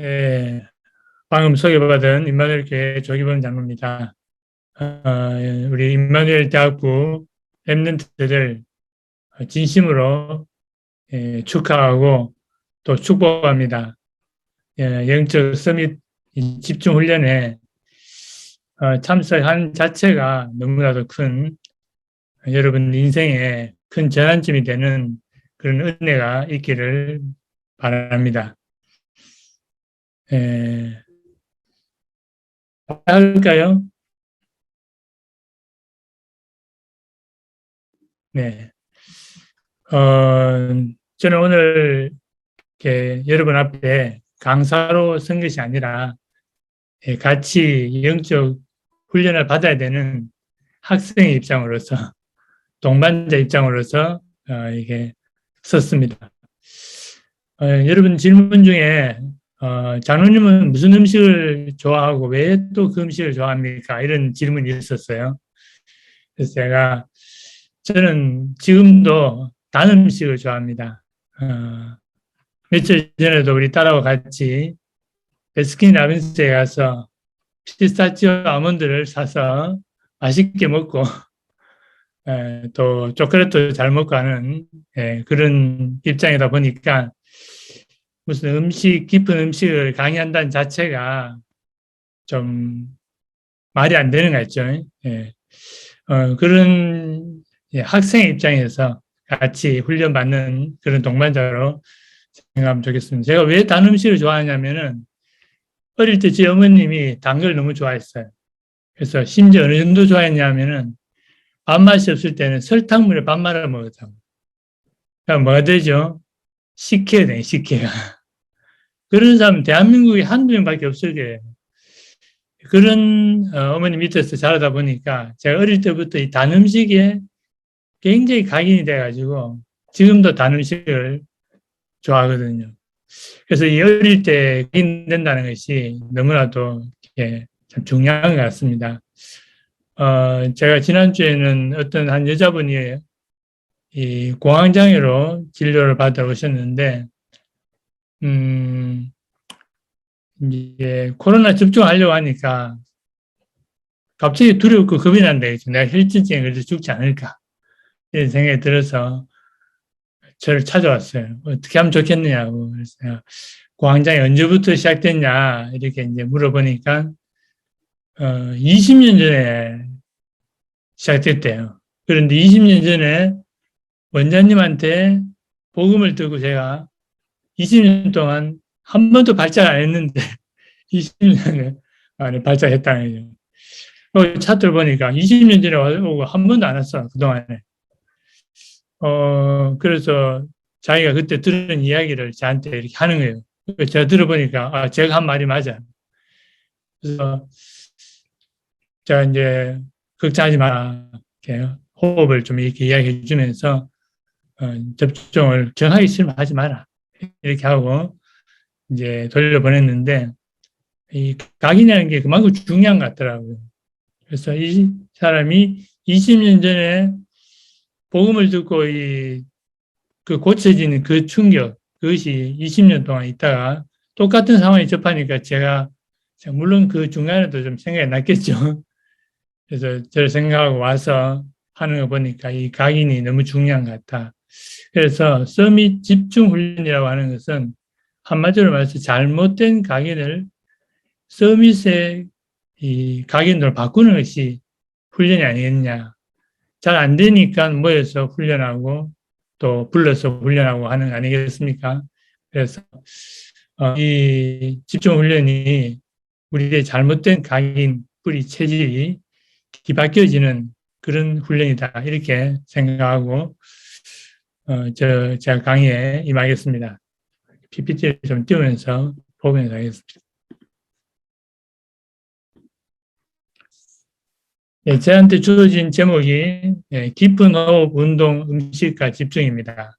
네, 방금 소개받은 임마누엘 교회 조기범 장로입니다. 우리 임마누엘 대학부 랩런트들을 진심으로 축하하고 또 축복합니다. 영적 서밋 집중 훈련에 참석한 자체가 너무나도 큰 여러분 인생에 큰 전환점이 되는 그런 은혜가 있기를 바랍니다. 할까요? 네. 저는 오늘 이렇게 여러분 앞에 강사로 선 것이 아니라 같이 영적 훈련을 받아야 되는 학생의 입장으로서 동반자 입장으로서 이게 섰습니다. 여러분 질문 중에 장로님은 무슨 음식을 좋아하고 왜 또 그 음식을 좋아합니까? 이런 질문이 있었어요. 그래서 저는 지금도 단 음식을 좋아합니다. 며칠 전에도 우리 딸하고 같이 베스킨 라빈스에 가서 피스타치오 아몬드를 사서 맛있게 먹고 또 초콜릿도 잘 먹고 하는 그런 입장이다 보니까 무슨 깊은 음식을 강의한다는 자체가 좀 말이 안 되는 것 같죠. 그런 학생의 입장에서 같이 훈련받는 그런 동반자로 생각하면 좋겠습니다. 제가 왜 단 음식을 좋아하냐면은 어릴 때 제 어머님이 단 걸 너무 좋아했어요. 그래서 심지어 어느 정도 좋아했냐면은 밥맛이 없을 때는 설탕물에 밥 말아 먹었다고. 그러니까 뭐가 되죠? 식혜가 돼, 식혜가. 그런 사람 대한민국에 한두 명밖에 없을 거예요. 그런 어머니 밑에서 자라다 보니까 제가 어릴 때부터 이 단 음식에 굉장히 각인이 돼가지고 지금도 단 음식을 좋아하거든요. 그래서 이 어릴 때 각인된다는 것이 너무나도 참 중요한 것 같습니다. 제가 지난주에는 어떤 한 여자분이 이 공황장애로 진료를 받아 오셨는데, 이제 코로나 접종하려고 하니까 갑자기 두렵고 겁이 난다. 내가 혈전증에 걸려 죽지 않을까. 이런 생각이 들어서 저를 찾아왔어요. 어떻게 하면 좋겠느냐고. 그래서 내가 공황장애 언제부터 시작됐냐, 이렇게 이제 물어보니까, 20년 전에 시작됐대요. 그런데 20년 전에 원장님한테 복음을 듣고 제가 20년 동안 한 번도 발작 안 했는데 20년 안에 발작했다는 거죠. 차트를 보니까 20년 전에 오고 한 번도 안 왔어, 그동안에. 그래서 자기가 그때 들은 이야기를 저한테 이렇게 하는 거예요. 제가 들어보니까, 제가 한 말이 맞아. 그래서 제가 이제 걱정하지 마라. 이렇게 호흡을 좀 이렇게 이야기해 주면서, 접종을 정하기 싫으면 하지 마라. 이렇게 하고 이제 돌려보냈는데, 이 각이라는 게 그만큼 중요한 것 같더라고요. 그래서 이 사람이 20년 전에 복음을 듣고 그 고쳐지는 그 충격, 그것이 20년 동안 있다가 똑같은 상황에 접하니까 제가 물론 그 중간에도 좀 생각이 났겠죠. 그래서 저를 생각하고 와서 하는 거 보니까 이 각인이 너무 중요한 것 같다. 그래서 서밋 집중 훈련이라고 하는 것은 한마디로 말해서 잘못된 각인을 서밋의 이 각인으로 바꾸는 것이 훈련이 아니겠냐. 잘 안 되니까 모여서 훈련하고 또 불러서 훈련하고 하는 거 아니겠습니까? 그래서 이 집중 훈련이 우리의 잘못된 각인, 뿌리, 체질이 뒤바뀌어지는 그런 훈련이다. 이렇게 생각하고 제가 강의에 임하겠습니다. PPT를 좀 띄우면서 보면서 하겠습니다. 저한테 주어진 제목이 깊은 호흡, 운동, 음식과 집중입니다.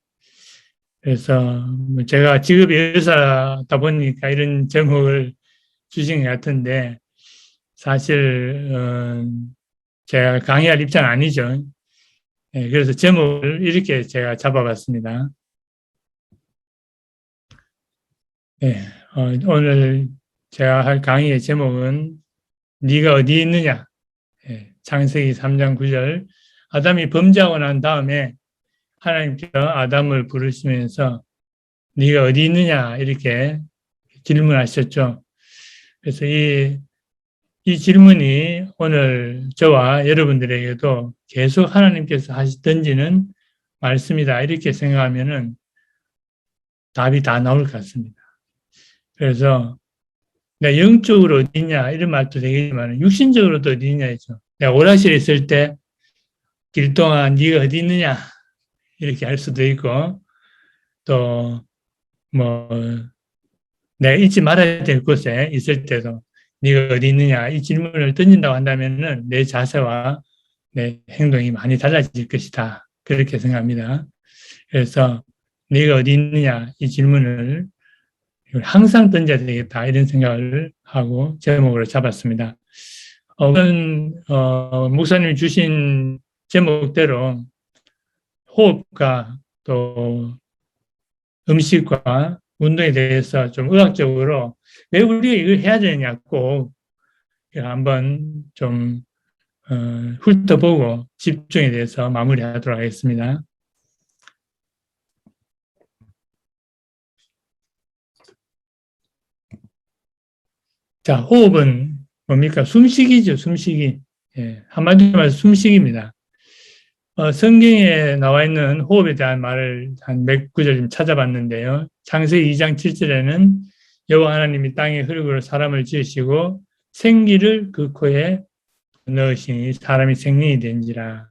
그래서 제가 직업이 의사다 보니까 이런 제목을 주신 것 같은데 사실 제가 강의할 입장 아니죠. 그래서 제목을 이렇게 제가 잡아봤습니다. 오늘 제가 할 강의의 제목은 네가 어디 있느냐. 창세기 3장 9절. 아담이 범죄하고 난 다음에 하나님께서 아담을 부르시면서 네가 어디 있느냐 이렇게 질문하셨죠. 그래서 이 질문이 오늘 저와 여러분들에게도 계속 하나님께서 던지는 말씀이다 이렇게 생각하면은 답이 다 나올 것 같습니다. 그래서 내가 영적으로 어디 있냐 이런 말도 되겠지만 육신적으로도 어디 있냐죠. 내가 오락실에 있을 때 길 동안 네가 어디 있느냐 이렇게 할 수도 있고 또 뭐 내가 잊지 말아야 될 곳에 있을 때도 네가 어디 있느냐 이 질문을 던진다고 한다면은 내 자세와 내 행동이 많이 달라질 것이다 그렇게 생각합니다. 그래서 네가 어디 있느냐 이 질문을 항상 던져야 되겠다 이런 생각을 하고 제목으로 잡았습니다. 목사님이 주신 제목대로 호흡과 또 음식과 운동에 대해서 좀 의학적으로 왜 우리가 이걸 해야 되느냐 꼭 한번 좀 훑어보고 집중에 대해서 마무리하도록 하겠습니다. 자, 호흡은 뭡니까? 숨쉬기죠, 숨쉬기. 한마디로 말해서 숨쉬기입니다. 성경에 나와 있는 호흡에 대한 말을 한 몇 구절 좀 찾아봤는데요. 창세기 2장 7절에는 여호와 하나님이 땅에 흙으로 사람을 지으시고 생기를 그 코에 넣으시니 사람이 생명이 된지라.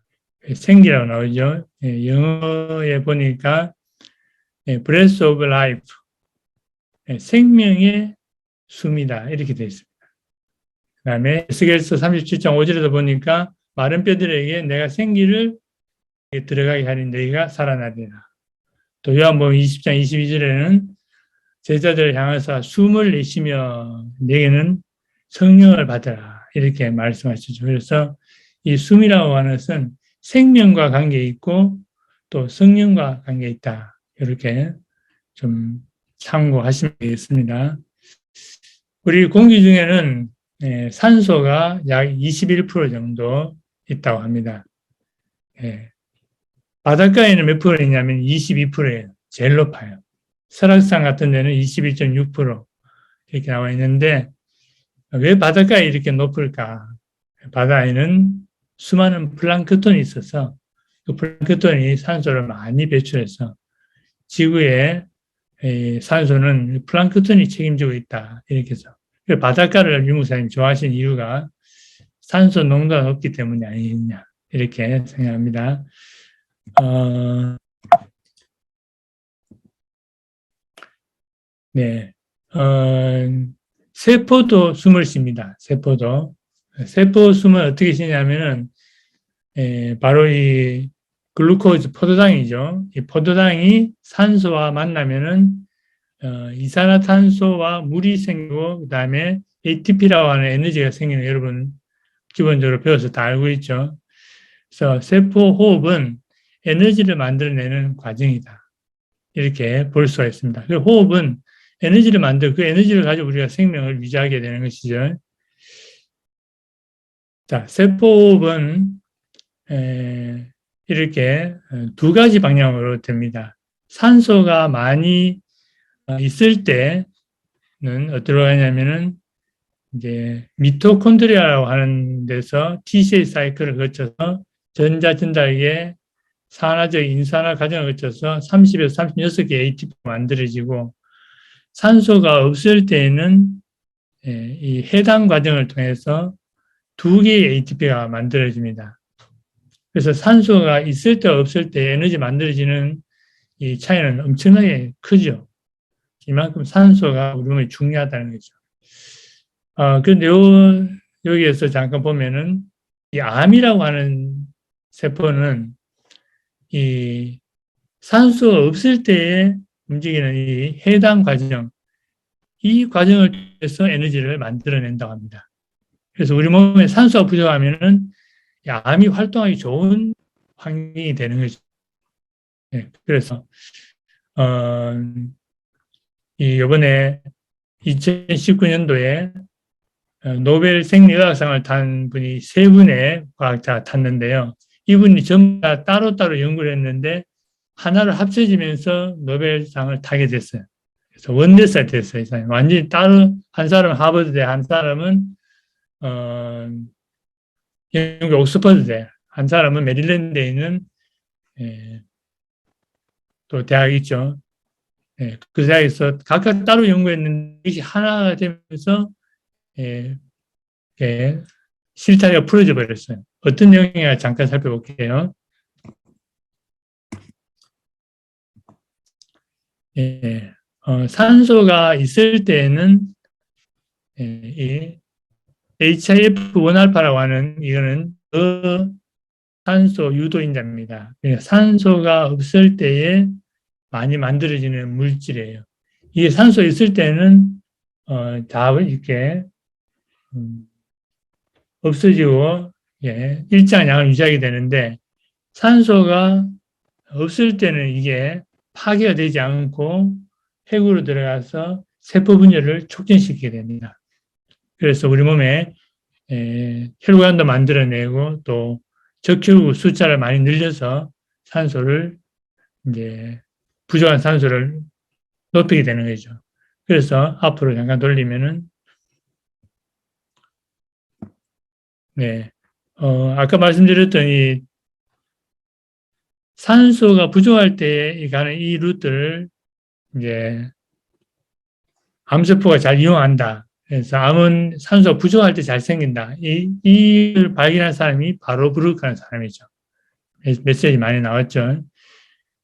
생기라고 나오죠. 영어에 보니까 breath of life, 생명의 숨이다 이렇게 되어 있습니다. 그 다음에 에스겔서 37장 5절에도 보니까 마른 뼈들에게 내가 생기를 들어가게 하니 너희가 살아나리라. 또 요한복음 20장 22절에는 제자들을 향해서 숨을 내쉬며 내게는 성령을 받으라 이렇게 말씀하시죠. 그래서 이 숨이라고 하는 것은 생명과 관계 있고 또 성령과 관계 있다. 이렇게 좀 참고하시면 되겠습니다. 우리 공기 중에는 산소가 약 21% 정도 있다고 합니다. 바닷가에는 몇 프로 있냐면 22%예요. 제일 높아요. 설악산 같은 데는 21.6% 이렇게 나와 있는데 왜 바닷가에 이렇게 높을까? 바다에는 수많은 플랑크톤이 있어서 그 플랑크톤이 산소를 많이 배출해서 지구의 산소는 플랑크톤이 책임지고 있다. 이렇게 해서 바닷가를 유목사님 좋아하시는 이유가 산소 농도가 높기 때문이 아니겠냐 이렇게 생각합니다. 네, 세포도 숨을 쉽니다. 세포도. 세포 숨을 어떻게 쉬냐면은, 바로 이 글루코즈 포도당이죠. 이 포도당이 산소와 만나면은, 이산화탄소와 물이 생기고, 그 다음에 ATP라고 하는 에너지가 생기는 여러분 기본적으로 배워서 다 알고 있죠. 그래서 세포 호흡은 에너지를 만들어내는 과정이다. 이렇게 볼 수가 있습니다. 그리고 호흡은 에너지를 만들고 그 에너지를 가지고 우리가 생명을 유지하게 되는 것이죠. 자, 세포호흡은 이렇게 두 가지 방향으로 됩니다. 산소가 많이 있을 때는 어디로 가냐면은 이제 미토콘드리아라고 하는 데서 TCA 사이클을 거쳐서 전자전달계 산화적 인산화 과정을 거쳐서 30에서 36개의 ATP가 만들어지고 산소가 없을 때에는 이 해당 과정을 통해서 2개의 ATP가 만들어집니다. 그래서 산소가 있을 때 없을 때 에너지 만들어지는 이 차이는 엄청나게 크죠. 이만큼 산소가 우리 몸에 중요하다는 거죠. 그런데 여기에서 잠깐 보면은 이 암이라고 하는 세포는 이 산소가 없을 때에 움직이는 이 해당 과정, 이 과정을 통해서 에너지를 만들어낸다고 합니다. 그래서 우리 몸에 산소가 부족하면은 암이 활동하기 좋은 환경이 되는 거죠. 그래서 이번에 2019년도에 노벨 생리의학상을 탄 분이 세 분의 과학자가 탔는데요. 이분이 전부 다 따로따로 연구를 했는데 하나로 합쳐지면서 노벨상을 타게 됐어요. 그래서 원대사 됐어요. 완전히 따로, 한 사람은 하버드대, 한 사람은 영국 옥스퍼드대, 한 사람은 메릴랜드에 있는 또 대학이 있죠. 그 대학에서 각각 따로 연구했는데 이것이 하나가 되면서 실타래가 풀어져 버렸어요. 어떤 내용인가 잠깐 살펴볼게요. 산소가 있을 때에는 이 HIF1알파라고 하는 이거는 산소 유도인자입니다. 그러니까 산소가 없을 때에 많이 만들어지는 물질이에요. 이게 산소 있을 때는 다 이렇게 없어지고 일정한 양을 유지하게 되는데 산소가 없을 때는 이게 파괴가 되지 않고 핵으로 들어가서 세포 분열을 촉진시키게 됩니다. 그래서 우리 몸에 혈관도 만들어내고 또 적혈구 숫자를 많이 늘려서 산소를 이제 부족한 산소를 높이게 되는 거죠. 그래서 앞으로 잠깐 돌리면은 아까 말씀드렸던 이 산소가 부족할 때 가는 이 루트를 이제 암세포가 잘 이용한다. 그래서 암은 산소가 부족할 때 잘 생긴다. 이를 발견한 사람이 바로 브루크라는 사람이죠. 메시지 많이 나왔죠.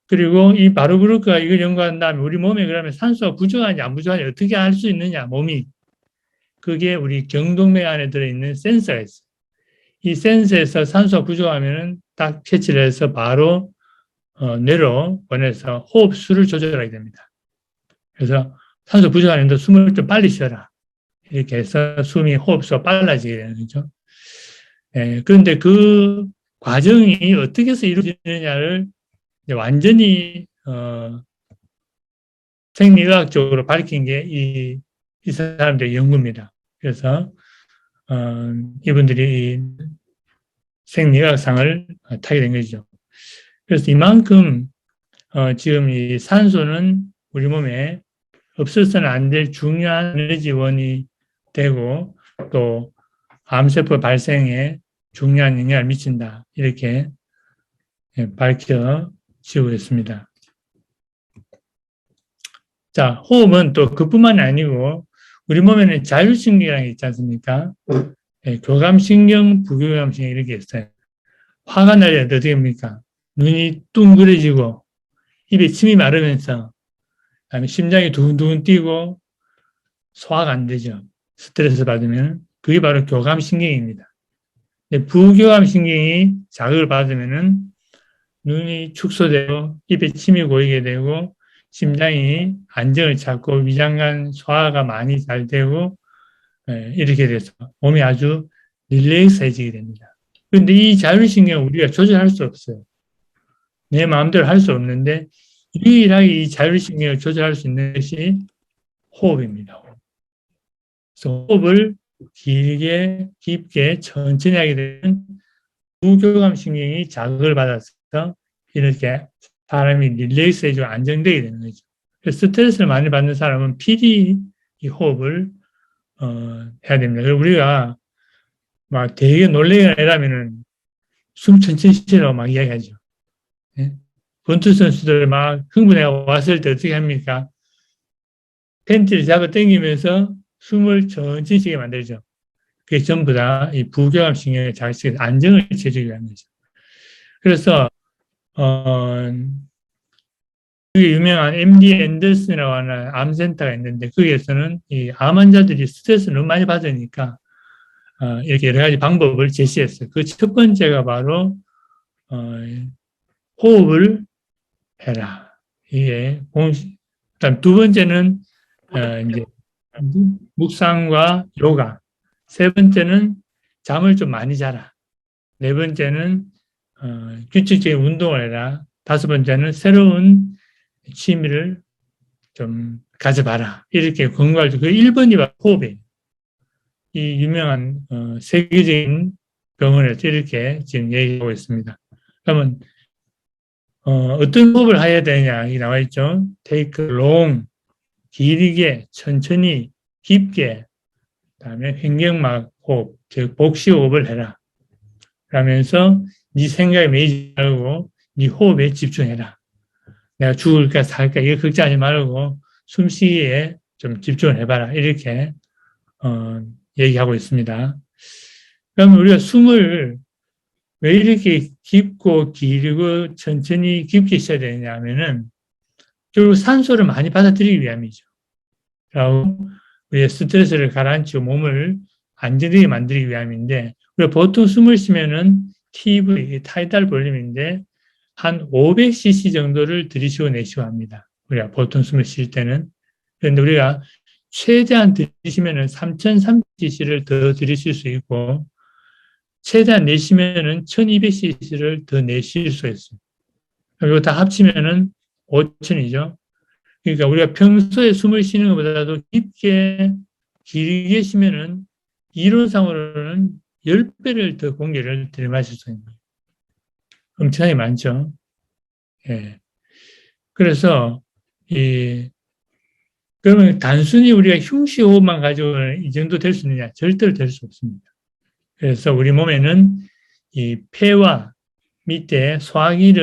그리고 이 바로 브루크가 이걸 연구한 다음에 우리 몸에 그러면 산소가 부족하냐 안 부족하냐 어떻게 알 수 있느냐 몸이. 그게 우리 경동맥 안에 들어있는 센서가 있어요. 이 센서에서 산소가 부족하면은 딱 캐치를 해서 바로 뇌로 보내서 호흡수를 조절하게 됩니다. 그래서 산소 부족하는데 숨을 좀 빨리 쉬어라. 이렇게 해서 숨이 호흡수가 빨라지게 되는 거죠. 그런데 그 과정이 어떻게 해서 이루어지느냐를 완전히 생리의학적으로 밝힌 게 이 사람들의 연구입니다. 그래서 이분들이 생리의학상을 타게 된 거죠. 그래서 이만큼 지금 이 산소는 우리 몸에 없어서는 안 될 중요한 에너지원이 되고 또 암세포 발생에 중요한 영향을 미친다. 이렇게 밝혀지고 있습니다. 자, 호흡은 또 그뿐만이 아니고 우리 몸에는 자율신경이라는 게 있지 않습니까? 교감신경, 부교감신경 이렇게 있어요. 화가 날 때 어떻게 합니까? 눈이 둥그레지고 입에 침이 마르면서 그다음에 심장이 두근두근 뛰고 소화가 안 되죠. 스트레스 받으면 그게 바로 교감신경입니다. 부교감신경이 자극을 받으면은 눈이 축소되고 입에 침이 고이게 되고 심장이 안정을 찾고 위장관 소화가 많이 잘 되고 이렇게 돼서 몸이 아주 릴렉스해지게 됩니다. 그런데 이 자율신경은 우리가 조절할 수 없어요. 내 마음대로 할 수 없는데 유일하게 이 자율신경을 조절할 수 있는 것이 호흡입니다. 그래서 호흡을 길게, 깊게, 천천히 하게 되면 부교감신경이 자극을 받아서 이렇게 사람이 릴렉스해지고 안정되게 되는 거죠. 그래서 스트레스를 많이 받는 사람은 필히 이 호흡을 해야 됩니다. 그리고 우리가 막 되게 놀래게 하려면은 숨 천천히 쉬라고 막 이야기하죠. 권투 선수들 막 흥분해 왔을 때 어떻게 합니까? 팬티를 잡아 당기면서 숨을 천천히 쉬게 만들죠. 그게 전부 다 이 부교감신경의 자극에서 안정을 취해주기 위한 거죠. 그래서 그게 유명한 MD 앤더슨이라고 하는 암센터가 있는데 거기에서는 이 암 환자들이 스트레스를 너무 많이 받으니까 이렇게 여러 가지 방법을 제시했어요. 그 첫 번째가 바로 호흡을 해라. 이게 공식. 그다음 두 번째는 이제 묵상과 요가. 세 번째는 잠을 좀 많이 자라. 네 번째는 규칙적인 운동을 해라. 다섯 번째는 새로운 취미를 좀 가져봐라. 이렇게 권고할 때 그 1번이 호흡이에요. 이 유명한 세계적인 병원에서 이렇게 지금 얘기하고 있습니다. 그러면 어떤 호흡을 해야 되냐 이 나와 있죠. Take long, 길게, 천천히, 깊게, 그다음에 횡격막 호흡, 즉 복식 호흡을 해라. 그러면서 네 생각에 매이지 말고 네 호흡에 집중해라. 내가 죽을까 살까 이거 걱정하지 말고 숨쉬기에 좀 집중을 해봐라. 이렇게 얘기하고 있습니다. 그러면 우리가 숨을 왜 이렇게 깊고 길고 천천히 깊게 쉬어야 되냐 하면은 결국 산소를 많이 받아들이기 위함이죠. 그리고 우리의 스트레스를 가라앉히고 몸을 안정되게 만들기 위함인데 우리가 보통 숨을 쉬면은 TV, 타이달 볼륨인데 한 500cc 정도를 들이쉬고 내쉬고 합니다. 우리가 보통 숨을 쉴 때는. 그런데 우리가 최대한 들이쉬면은 3030cc를 더 들이쉴 수 있고 최대한 내쉬면은 1200cc를 더 내쉴 수 있어요. 이거 다 합치면은 5000이죠. 그러니까 우리가 평소에 숨을 쉬는 것보다도 깊게 길게 쉬면은 이론상으로는 10배를 더 공기를 들이마실 수 있는 거예요. 엄청나게 많죠. 예. 그래서 그러면 단순히 우리가 흉시호흡만 가지고는 이 정도 될 수 있느냐? 절대로 될 수 없습니다. 그래서 우리 몸에는 이 폐와 밑에 소화기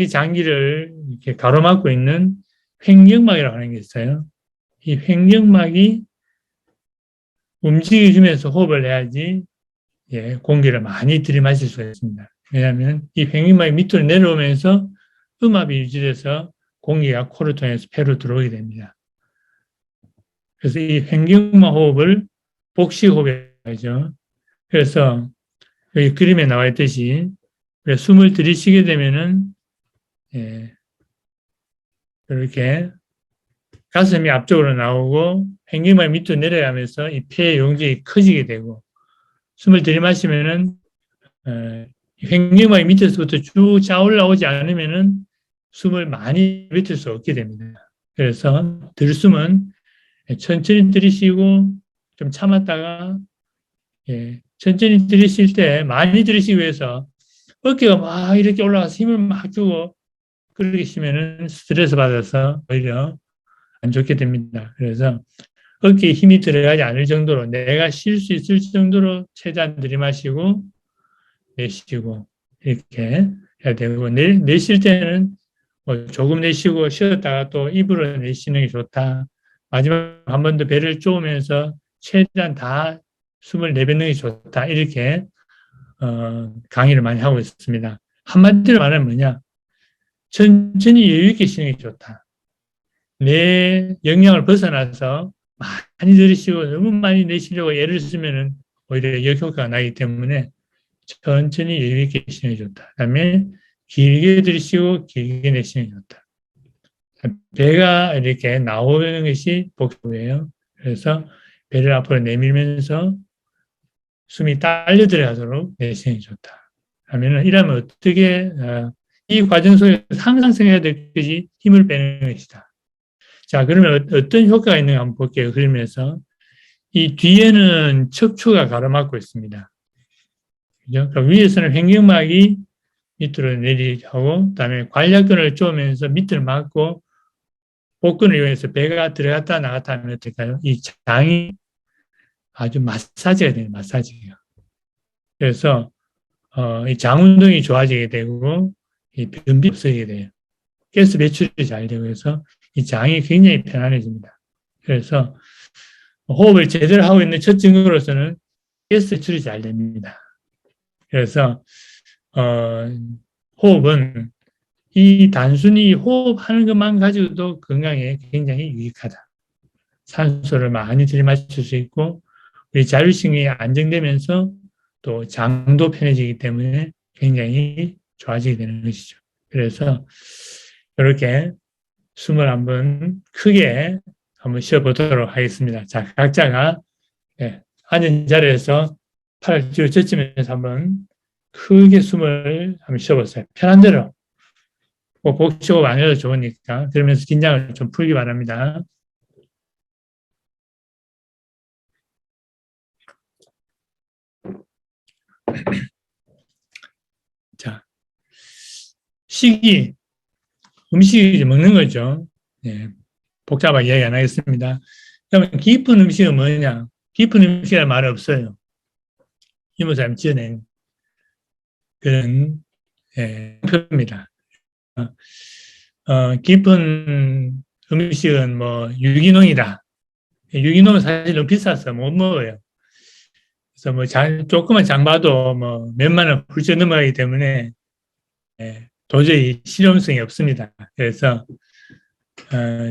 장기를 이렇게 가로막고 있는 횡격막이라고 하는 게 있어요. 이 횡격막이 움직여주면서 호흡을 해야지 공기를 많이 들이마실 수가 있습니다. 왜냐하면 이 횡격막이 밑으로 내려오면서 음압이 유지돼서 공기가 코를 통해서 폐로 들어오게 됩니다. 그래서 이 횡격막 호흡을 복식 호흡이라고 하죠. 그래서 여기 그림에 나와 있듯이 숨을 들이쉬게 되면은 이렇게 가슴이 앞쪽으로 나오고 횡격막이 밑으로 내려가면서 이 폐의 용적이 커지게 되고 숨을 들이마시면은 횡격막이 밑에서부터 쭉 차올라오지 않으면은 숨을 많이 뱉을 수 없게 됩니다. 그래서 들숨은 천천히 들이쉬고 좀 참았다가 천천히 들이쉴 때 많이 들이쉬기 위해서 어깨가 막 이렇게 올라가서 힘을 막 주고 그렇게 쉬면은 스트레스 받아서 오히려 안 좋게 됩니다. 그래서 어깨에 힘이 들어가지 않을 정도로 내가 쉴 수 있을 정도로 최대한 들이마시고 내쉬고 이렇게 해야 되고 내쉴 때는 조금 내쉬고 쉬었다가 또 입으로 내쉬는 게 좋다. 마지막 한 번 더 배를 쪼으면서 최대한 다 숨을 내뱉는 게 좋다. 이렇게 강의를 많이 하고 있습니다. 한마디로 말하면 뭐냐? 천천히 여유 있게 쉬는 게 좋다. 내 영역을 벗어나서 많이 들이쉬고 너무 많이 내쉬려고 애를 쓰면은 오히려 역효과가 나기 때문에 천천히 여유 있게 쉬는 게 좋다. 그다음에 길게 들이쉬고 길게 내쉬는 게 좋다. 배가 이렇게 나오는 것이 복식호흡이에요. 그래서 배를 앞으로 내밀면서 숨이 딸려 들어가도록 내쉬는 게 좋다. 하면은 이러면 어떻게 이 과정 속에서 항상 생각해야 될 것이 힘을 빼는 것이다. 자, 그러면 어떤 효과가 있는가 한번 볼게요. 그러면서 이 뒤에는 척추가 가로막고 있습니다. 그죠? 그럼 위에서는 횡격막이 밑으로 내리고, 그다음에 관략근을 쪼으면서 밑을 막고 복근을 이용해서 배가 들어갔다 나갔다 하면 어떨까요? 이 장이 아주 마사지가 돼요. 마사지가. 그래서 이 장 운동이 좋아지게 되고 이 변비 없어지게 돼요. 가스 배출이 잘 되고 해서 이 장이 굉장히 편안해집니다. 그래서 호흡을 제대로 하고 있는 첫 증거로서는 가스 배출이 잘 됩니다. 그래서 호흡은 이 단순히 호흡하는 것만 가지고도 건강에 굉장히 유익하다. 산소를 많이 들이마실 수 있고 우리 자율신경이 안정되면서 또 장도 편해지기 때문에 굉장히 좋아지게 되는 것이죠. 그래서 이렇게 숨을 한번 크게 한번 쉬어보도록 하겠습니다. 자, 각자가 앉은 자리에서 팔을 뒤로 젖히면서 한번 크게 숨을 한번 쉬어보세요. 편한 대로. 꼭 복식호흡 안 해도 좋으니까. 그러면서 긴장을 좀 풀기 바랍니다. 자, 식이, 음식이 먹는 거죠. 예, 복잡하게 이야기 안 하겠습니다. 그러면 깊은 음식은 뭐냐? 깊은 음식이라는 말 없어요. 이모사님 지어낸 그런 표입니다. 깊은 음식은 뭐 유기농이다. 유기농은 사실 너무 비싸서 못 먹어요. 그래서 뭐 조그만 장 봐도 뭐 몇만 원 훌쩍 넘어가기 때문에 도저히 실용성이 없습니다. 그래서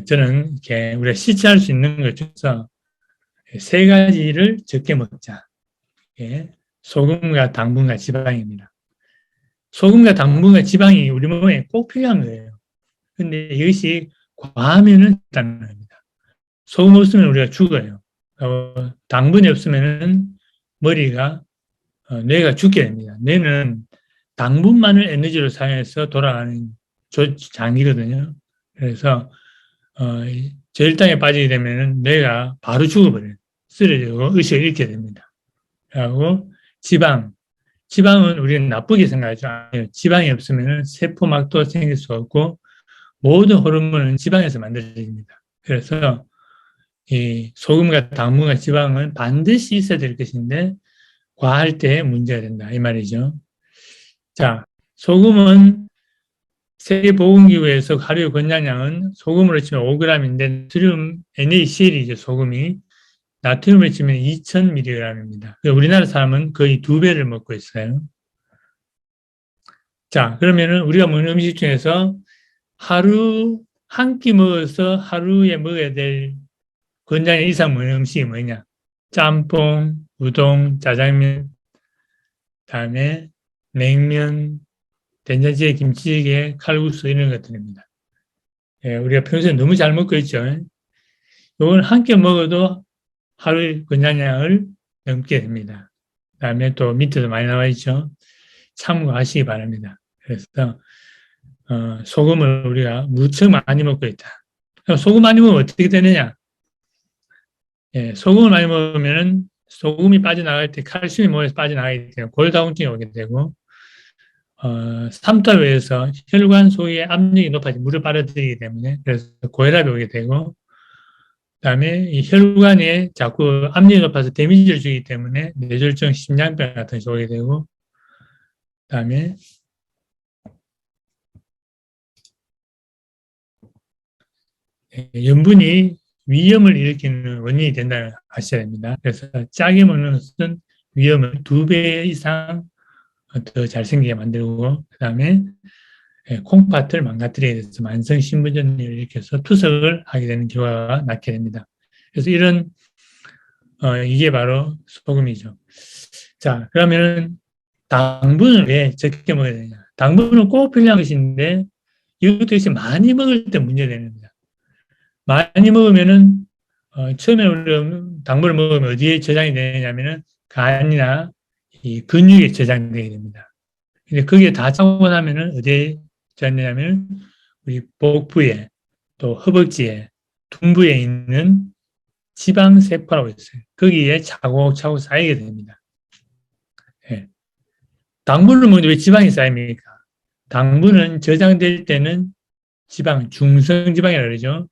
저는 이렇게 우리가 실천할 수 있는 것 중에서 세 가지를 적게 먹자. 소금과 당분과 지방입니다. 소금과 당분과 지방이 우리 몸에 꼭 필요한 거예요. 근데 이것이 과하면은 일단 겁니다. 소금 없으면 우리가 죽어요. 당분이 없으면은 머리가 뇌가 죽게 됩니다. 뇌는 당분만을 에너지로 사용해서 돌아가는 장기거든요. 그래서 저혈당에 빠지게 되면은 뇌가 바로 죽어버려요. 쓰러지고 의식을 잃게 됩니다. 그리고 지방은 우리는 나쁘게 생각하죠. 아니요. 지방이 없으면 세포막도 생길 수 없고 모든 호르몬은 지방에서 만들어집니다. 그래서 이 소금과 당분과 지방은 반드시 있어야 될 것인데 과할 때 문제가 된다 이 말이죠. 자, 소금은 세계보건기구에서 하루의 권장량은 소금으로 치면 5g인데 나트륨 NaCl이죠. 소금이 나트륨을 치면 2000mg입니다. 우리나라 사람은 거의 2배를 먹고 있어요. 자, 그러면은 우리가 먹는 음식 중에서 하루 한 끼 먹어서 하루에 먹어야 될 권장 이상 먹는 음식이 뭐냐? 짬뽕, 우동, 짜장면, 다음에 냉면, 된장찌개, 김치찌개, 칼국수 이런 것들입니다. 우리가 평소에 너무 잘 먹고 있죠. 이건 한 끼 먹어도 하루의 권장량을 넘게 됩니다. 다음에 또 밑에도 많이 나와 있죠. 참고하시기 바랍니다. 그래서 소금을 우리가 무척 많이 먹고 있다. 소금 많이 먹으면 어떻게 되느냐? 소금을 많이 먹으면 소금이 빠져나갈 때 칼슘이 몸에서 빠져나가기 때문에 골다공증이 오게 되고 삼투압에서 혈관 속의 압력이 높아져 물을 빨아들이기 때문에 그래서 고혈압이 오게 되고 그다음에 이 혈관에 자꾸 압력이 높아서 데미지를 주기 때문에 뇌졸중, 심장병 같은 것이 오게 되고 그다음에 염분이 위염을 일으키는 원인이 된다는 걸 아셔야 됩니다. 그래서 짜게 먹는 것은 위험을 2배 이상 더 잘생기게 만들고 그다음에 콩팥을 망가뜨리게 돼서 만성 신부전을 일으켜서 투석을 하게 되는 결과가 낳게 됩니다. 그래서 이런 이게 바로 소금이죠. 자, 그러면은 당분을 왜 적게 먹어야 되냐? 당분은 꼭 필요한 것인데 이것도 역시 많이 먹을 때 문제가 되는 겁니다. 많이 먹으면은 처음에 우리가 당분을 먹으면 어디에 저장이 되냐면은 간이나 이 근육에 저장되게 됩니다. 근데 그게 다 차고 나면은 어디에 저장되냐면 우리 복부에 또 허벅지에 둔부에 있는 지방세포라고 있어요. 거기에 차곡차곡 쌓이게 됩니다. 예. 당분을 먹는데 왜 지방이 쌓입니까? 당분은 저장될 때는 중성지방이라고 그러죠.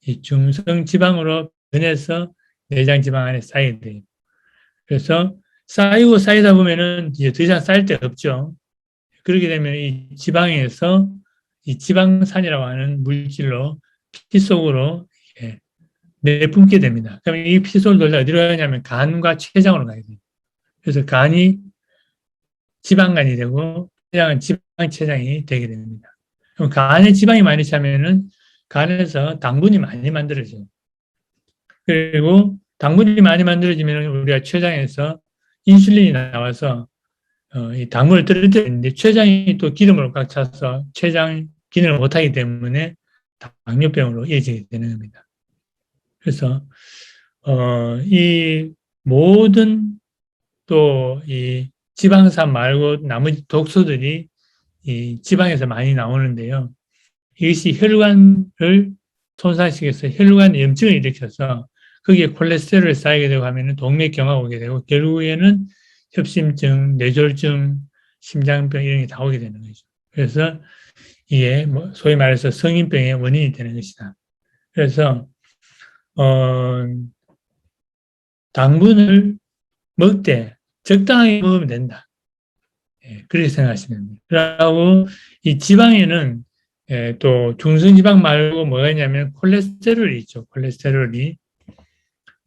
이 중성지방으로 변해서 내장지방 안에 쌓이게 돼요. 그래서 쌓이고 쌓이다 보면은 이제 더 이상 쌓일 데 없죠. 그렇게 되면 이 지방에서 이 지방산이라고 하는 물질로 피 속으로 내뿜게 됩니다. 그럼 이 피 속을 돌다 어디로 가냐면 간과 췌장으로 가야 돼요. 그래서 간이 지방간이 되고 췌장은 지방췌장이 되게 됩니다. 그럼 간에 지방이 많이 차면은 간에서 당분이 많이 만들어져요. 그리고 당분이 많이 만들어지면 우리가 췌장에서 인슐린이 나와서 이 당분을 떨어뜨리는데 췌장이 또 기름으로 꽉 차서 췌장 기능을 못하기 때문에 당뇨병으로 이어지게 되는 겁니다. 그래서 이 모든 또 이 지방산 말고 나머지 독소들이 이 지방에서 많이 나오는데요. 이것이 혈관을 손상시켜서 혈관 염증을 일으켜서 거기에 콜레스테롤이 쌓이게 되고 하면은 동맥경화가 오게 되고 결국에는 협심증, 뇌졸중, 심장병 이런 게 다 오게 되는 거죠. 그래서 이게 뭐 소위 말해서 성인병의 원인이 되는 것이다. 그래서 당분을 먹되 적당하게 먹으면 된다. 예, 그렇게 생각하시면 됩니다. 그리고 이 지방에는 또 중성지방 말고 뭐가 있냐면 콜레스테롤이 있죠. 콜레스테롤이.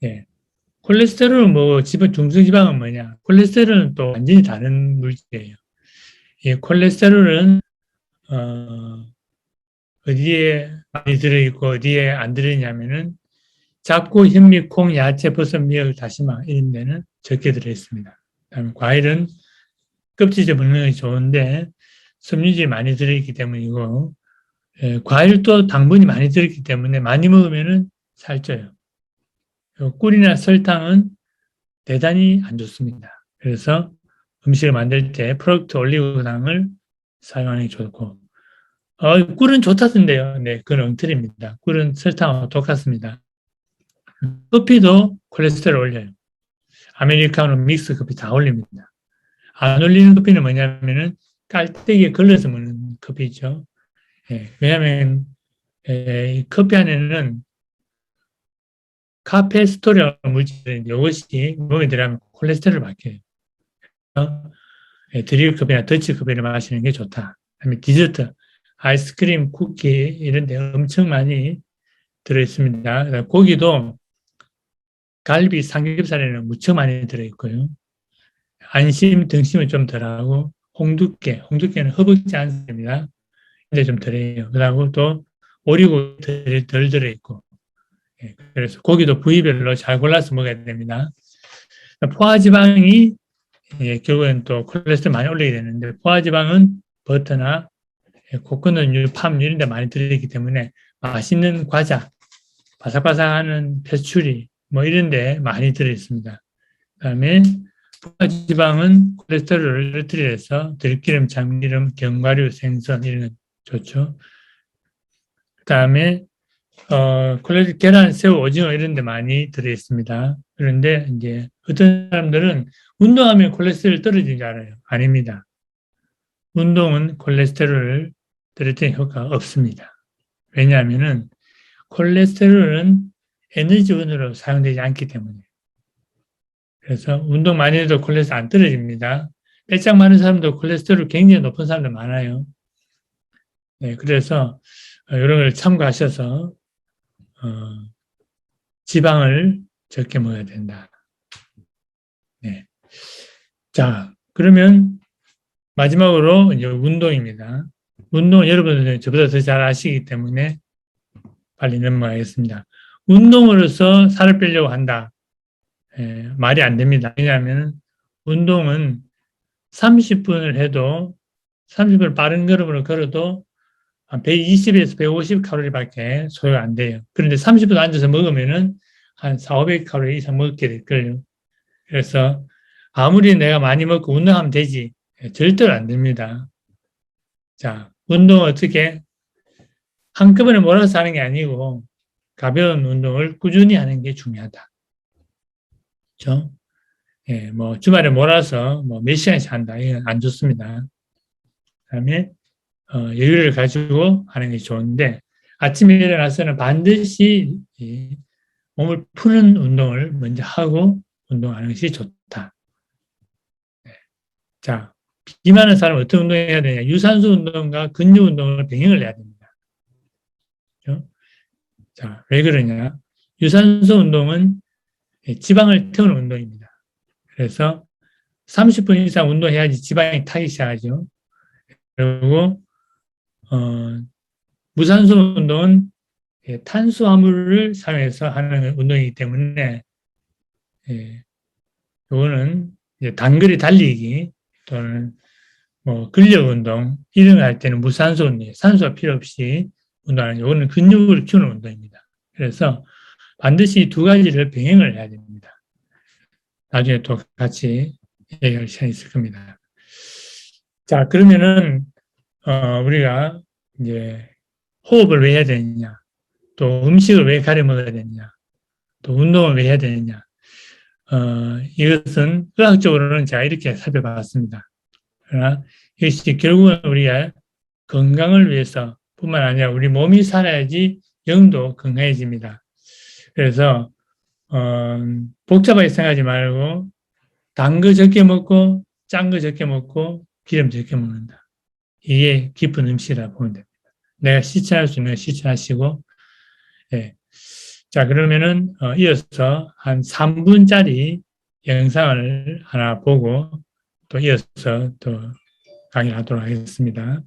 예. 콜레스테롤은 뭐 중성지방은 뭐냐? 콜레스테롤은 또 완전히 다른 물질이에요. 이 콜레스테롤은 어디에 많이 들어있고 어디에 안 들어있냐면은 잡고 현미, 콩, 야채, 버섯, 미역, 다시마 이런 데는 적게 들어있습니다. 그다음에 과일은 껍질째 먹는 것이 좋은데 섬유질이 많이 들어있기 때문이고 과일도 당분이 많이 들어있기 때문에 많이 먹으면은 살쪄요. 꿀이나 설탕은 대단히 안 좋습니다. 그래서 음식을 만들 때 프로덕트 올리고당을 사용하는 게 좋고 꿀은 좋다던데요. 네, 그건 엉터리입니다. 꿀은 설탕하고 똑같습니다. 커피도 콜레스테롤 올려요. 아메리카노, 믹스 커피 다 올립니다. 안 올리는 커피는 뭐냐면은 깔때기에 걸러서 먹는 커피죠. 예, 왜냐하면 이 커피 안에는 카페스토리라는 물질이 이것이 몸에 들어가면 콜레스테롤을 막혀요. 드립 커피나 더치 커피를 마시는 게 좋다. 그다음에 디저트, 아이스크림, 쿠키 이런 데 엄청 많이 들어있습니다. 고기도 갈비, 삼겹살에는 무척 많이 들어있고요. 안심, 등심은 좀 덜하고 홍두깨는 허벅지 안입니다. 근데 좀 덜해요. 그리고 또 오리고 덜 들어있고 그래서 고기도 부위별로 잘 골라서 먹어야 됩니다. 포화지방이 결국엔 또 콜레스테롤 많이 올리게 되는데 포화지방은 버터나 코코넛류, 팜 이런 데 많이 들어있기 때문에 맛있는 과자, 바삭바삭하는 페스츄리 뭐 이런 데 많이 들어있습니다. 그다음에 포화지방은 콜레스테롤을 떨어뜨려서 들기름, 참기름, 견과류, 생선 이런 건 좋죠. 그다음에 계란, 새우, 오징어 이런 데 많이 들어있습니다. 그런데 이제 어떤 사람들은 운동하면 콜레스테롤 떨어지는 줄 알아요. 아닙니다. 운동은 콜레스테롤을 떨어뜨리는 효과가 없습니다. 왜냐하면은 콜레스테롤은 에너지원으로 사용되지 않기 때문에. 그래서 운동 많이 해도 콜레스테롤 안 떨어집니다. 빼짝 많은 사람도 콜레스테롤 굉장히 높은 사람도 많아요. 네, 그래서 이런 걸 참고하셔서 지방을 적게 먹어야 된다. 네. 자, 그러면 마지막으로 이제 운동입니다. 운동 여러분들 저보다 더 잘 아시기 때문에 빨리 넘어가겠습니다. 운동으로서 살을 빼려고 한다. 말이 안 됩니다. 왜냐하면 운동은 30분을 해도 30분 빠른 걸음으로 걸어도 120에서 150 칼로리밖에 소요가 안 돼요. 그런데 30분 앉아서 먹으면은 한 400, 500 칼로리 이상 먹게 될걸요. 그래서 아무리 내가 많이 먹고 운동하면 되지. 절대로 안 됩니다. 자, 운동 어떻게? 한꺼번에 몰아서 하는 게 아니고 가벼운 운동을 꾸준히 하는 게 중요하다. 그렇죠? 예, 뭐 주말에 몰아서 뭐 몇 시간씩 한다. 이건 안 좋습니다. 그다음에 여유를 가지고 하는 게 좋은데 아침에 일어나서는 반드시 몸을 푸는 운동을 먼저 하고 운동하는 것이 좋다. 자, 비만한 사람은 어떤 운동을 해야 되냐? 유산소 운동과 근력 운동을 병행을 해야 됩니다. 그렇죠? 자, 왜 그러냐? 유산소 운동은 지방을 태우는 운동입니다. 그래서 30분 이상 운동해야지 지방이 타기 시작하죠. 그리고 무산소 운동은 탄수화물을 사용해서 하는 운동이기 때문에 이거는 단거리 달리기 또는 뭐 근력 운동 이런 거 할 때는 무산소 운동, 산소가 필요 없이 운동하는 이거는 근육을 키우는 운동입니다. 그래서 반드시 두 가지를 병행을 해야 됩니다. 나중에 또 같이 얘기할 시간이 있을 겁니다. 자, 그러면은 우리가 이제 호흡을 왜 해야 되느냐, 또 음식을 왜 가려 먹어야 되느냐, 또 운동을 왜 해야 되느냐. 이것은 의학적으로는 제가 이렇게 살펴봤습니다. 그러나 이것이 결국은 우리가 건강을 위해서 뿐만 아니라 우리 몸이 살아야지 영도 건강해집니다. 그래서 복잡하게 생각하지 말고 단 거 적게 먹고 짠 거 적게 먹고 기름 적게 먹는다. 이게 깊은 음식이라고 보면 됩니다. 내가 실천할 수 있는 거 실천하시고, 예. 자, 그러면은 이어서 한 3분짜리 영상을 하나 보고 또 이어서 또 강의를 하도록 하겠습니다.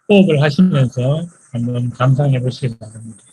호흡을 하시면서 한번 감상해 보시기 바랍니다.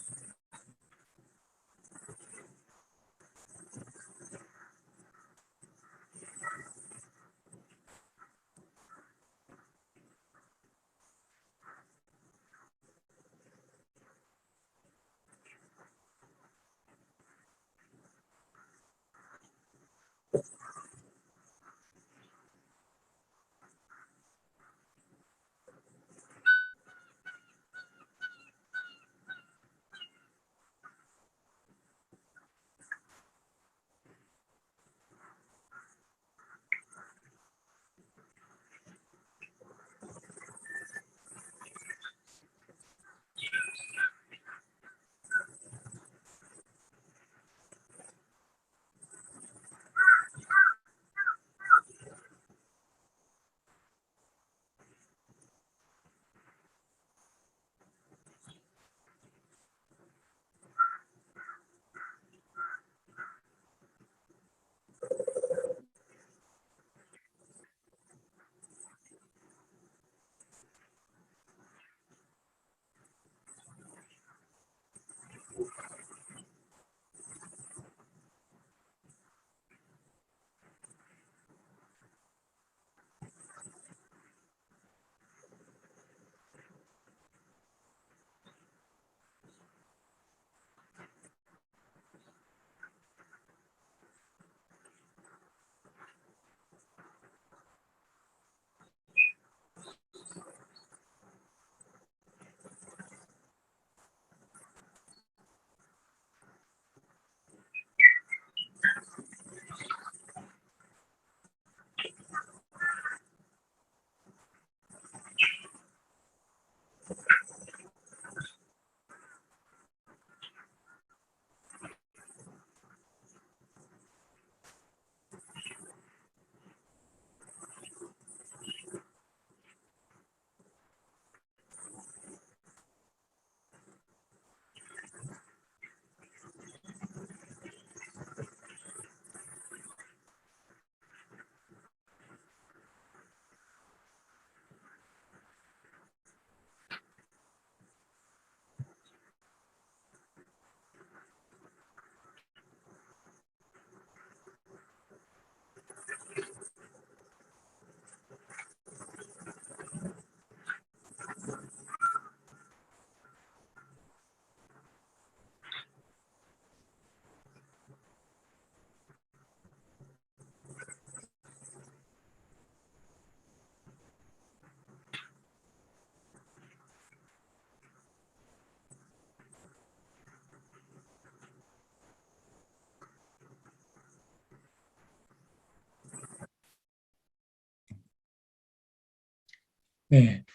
네.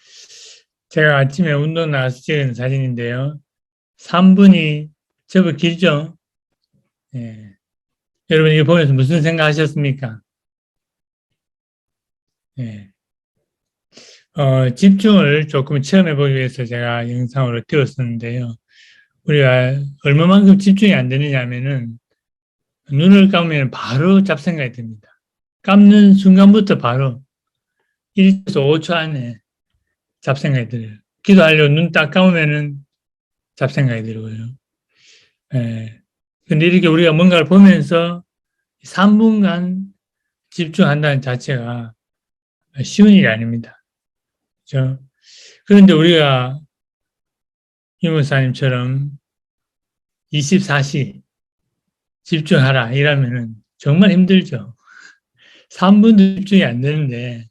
제가 아침에 운동 나와서 찍은 사진인데요. 3분이 제법 길죠? 네. 여러분 이거 보면서 무슨 생각 하셨습니까? 네. 집중을 조금 체험해 보기 위해서 제가 영상으로 띄웠었는데요. 우리가 얼마만큼 집중이 안 되느냐 하면은 눈을 감으면 바로 잡생각이 듭니다. 감는 순간부터 바로 1초에서 5초 안에 잡생각이 들어요. 기도하려고 눈 딱 감으면은 잡생각이 들고요. 예. 근데 이렇게 우리가 뭔가를 보면서 3분간 집중한다는 자체가 쉬운 일이 아닙니다. 그렇죠? 그런데 우리가 유목사님처럼 24시 집중하라 이러면은 정말 힘들죠. 3분도 집중이 안 되는데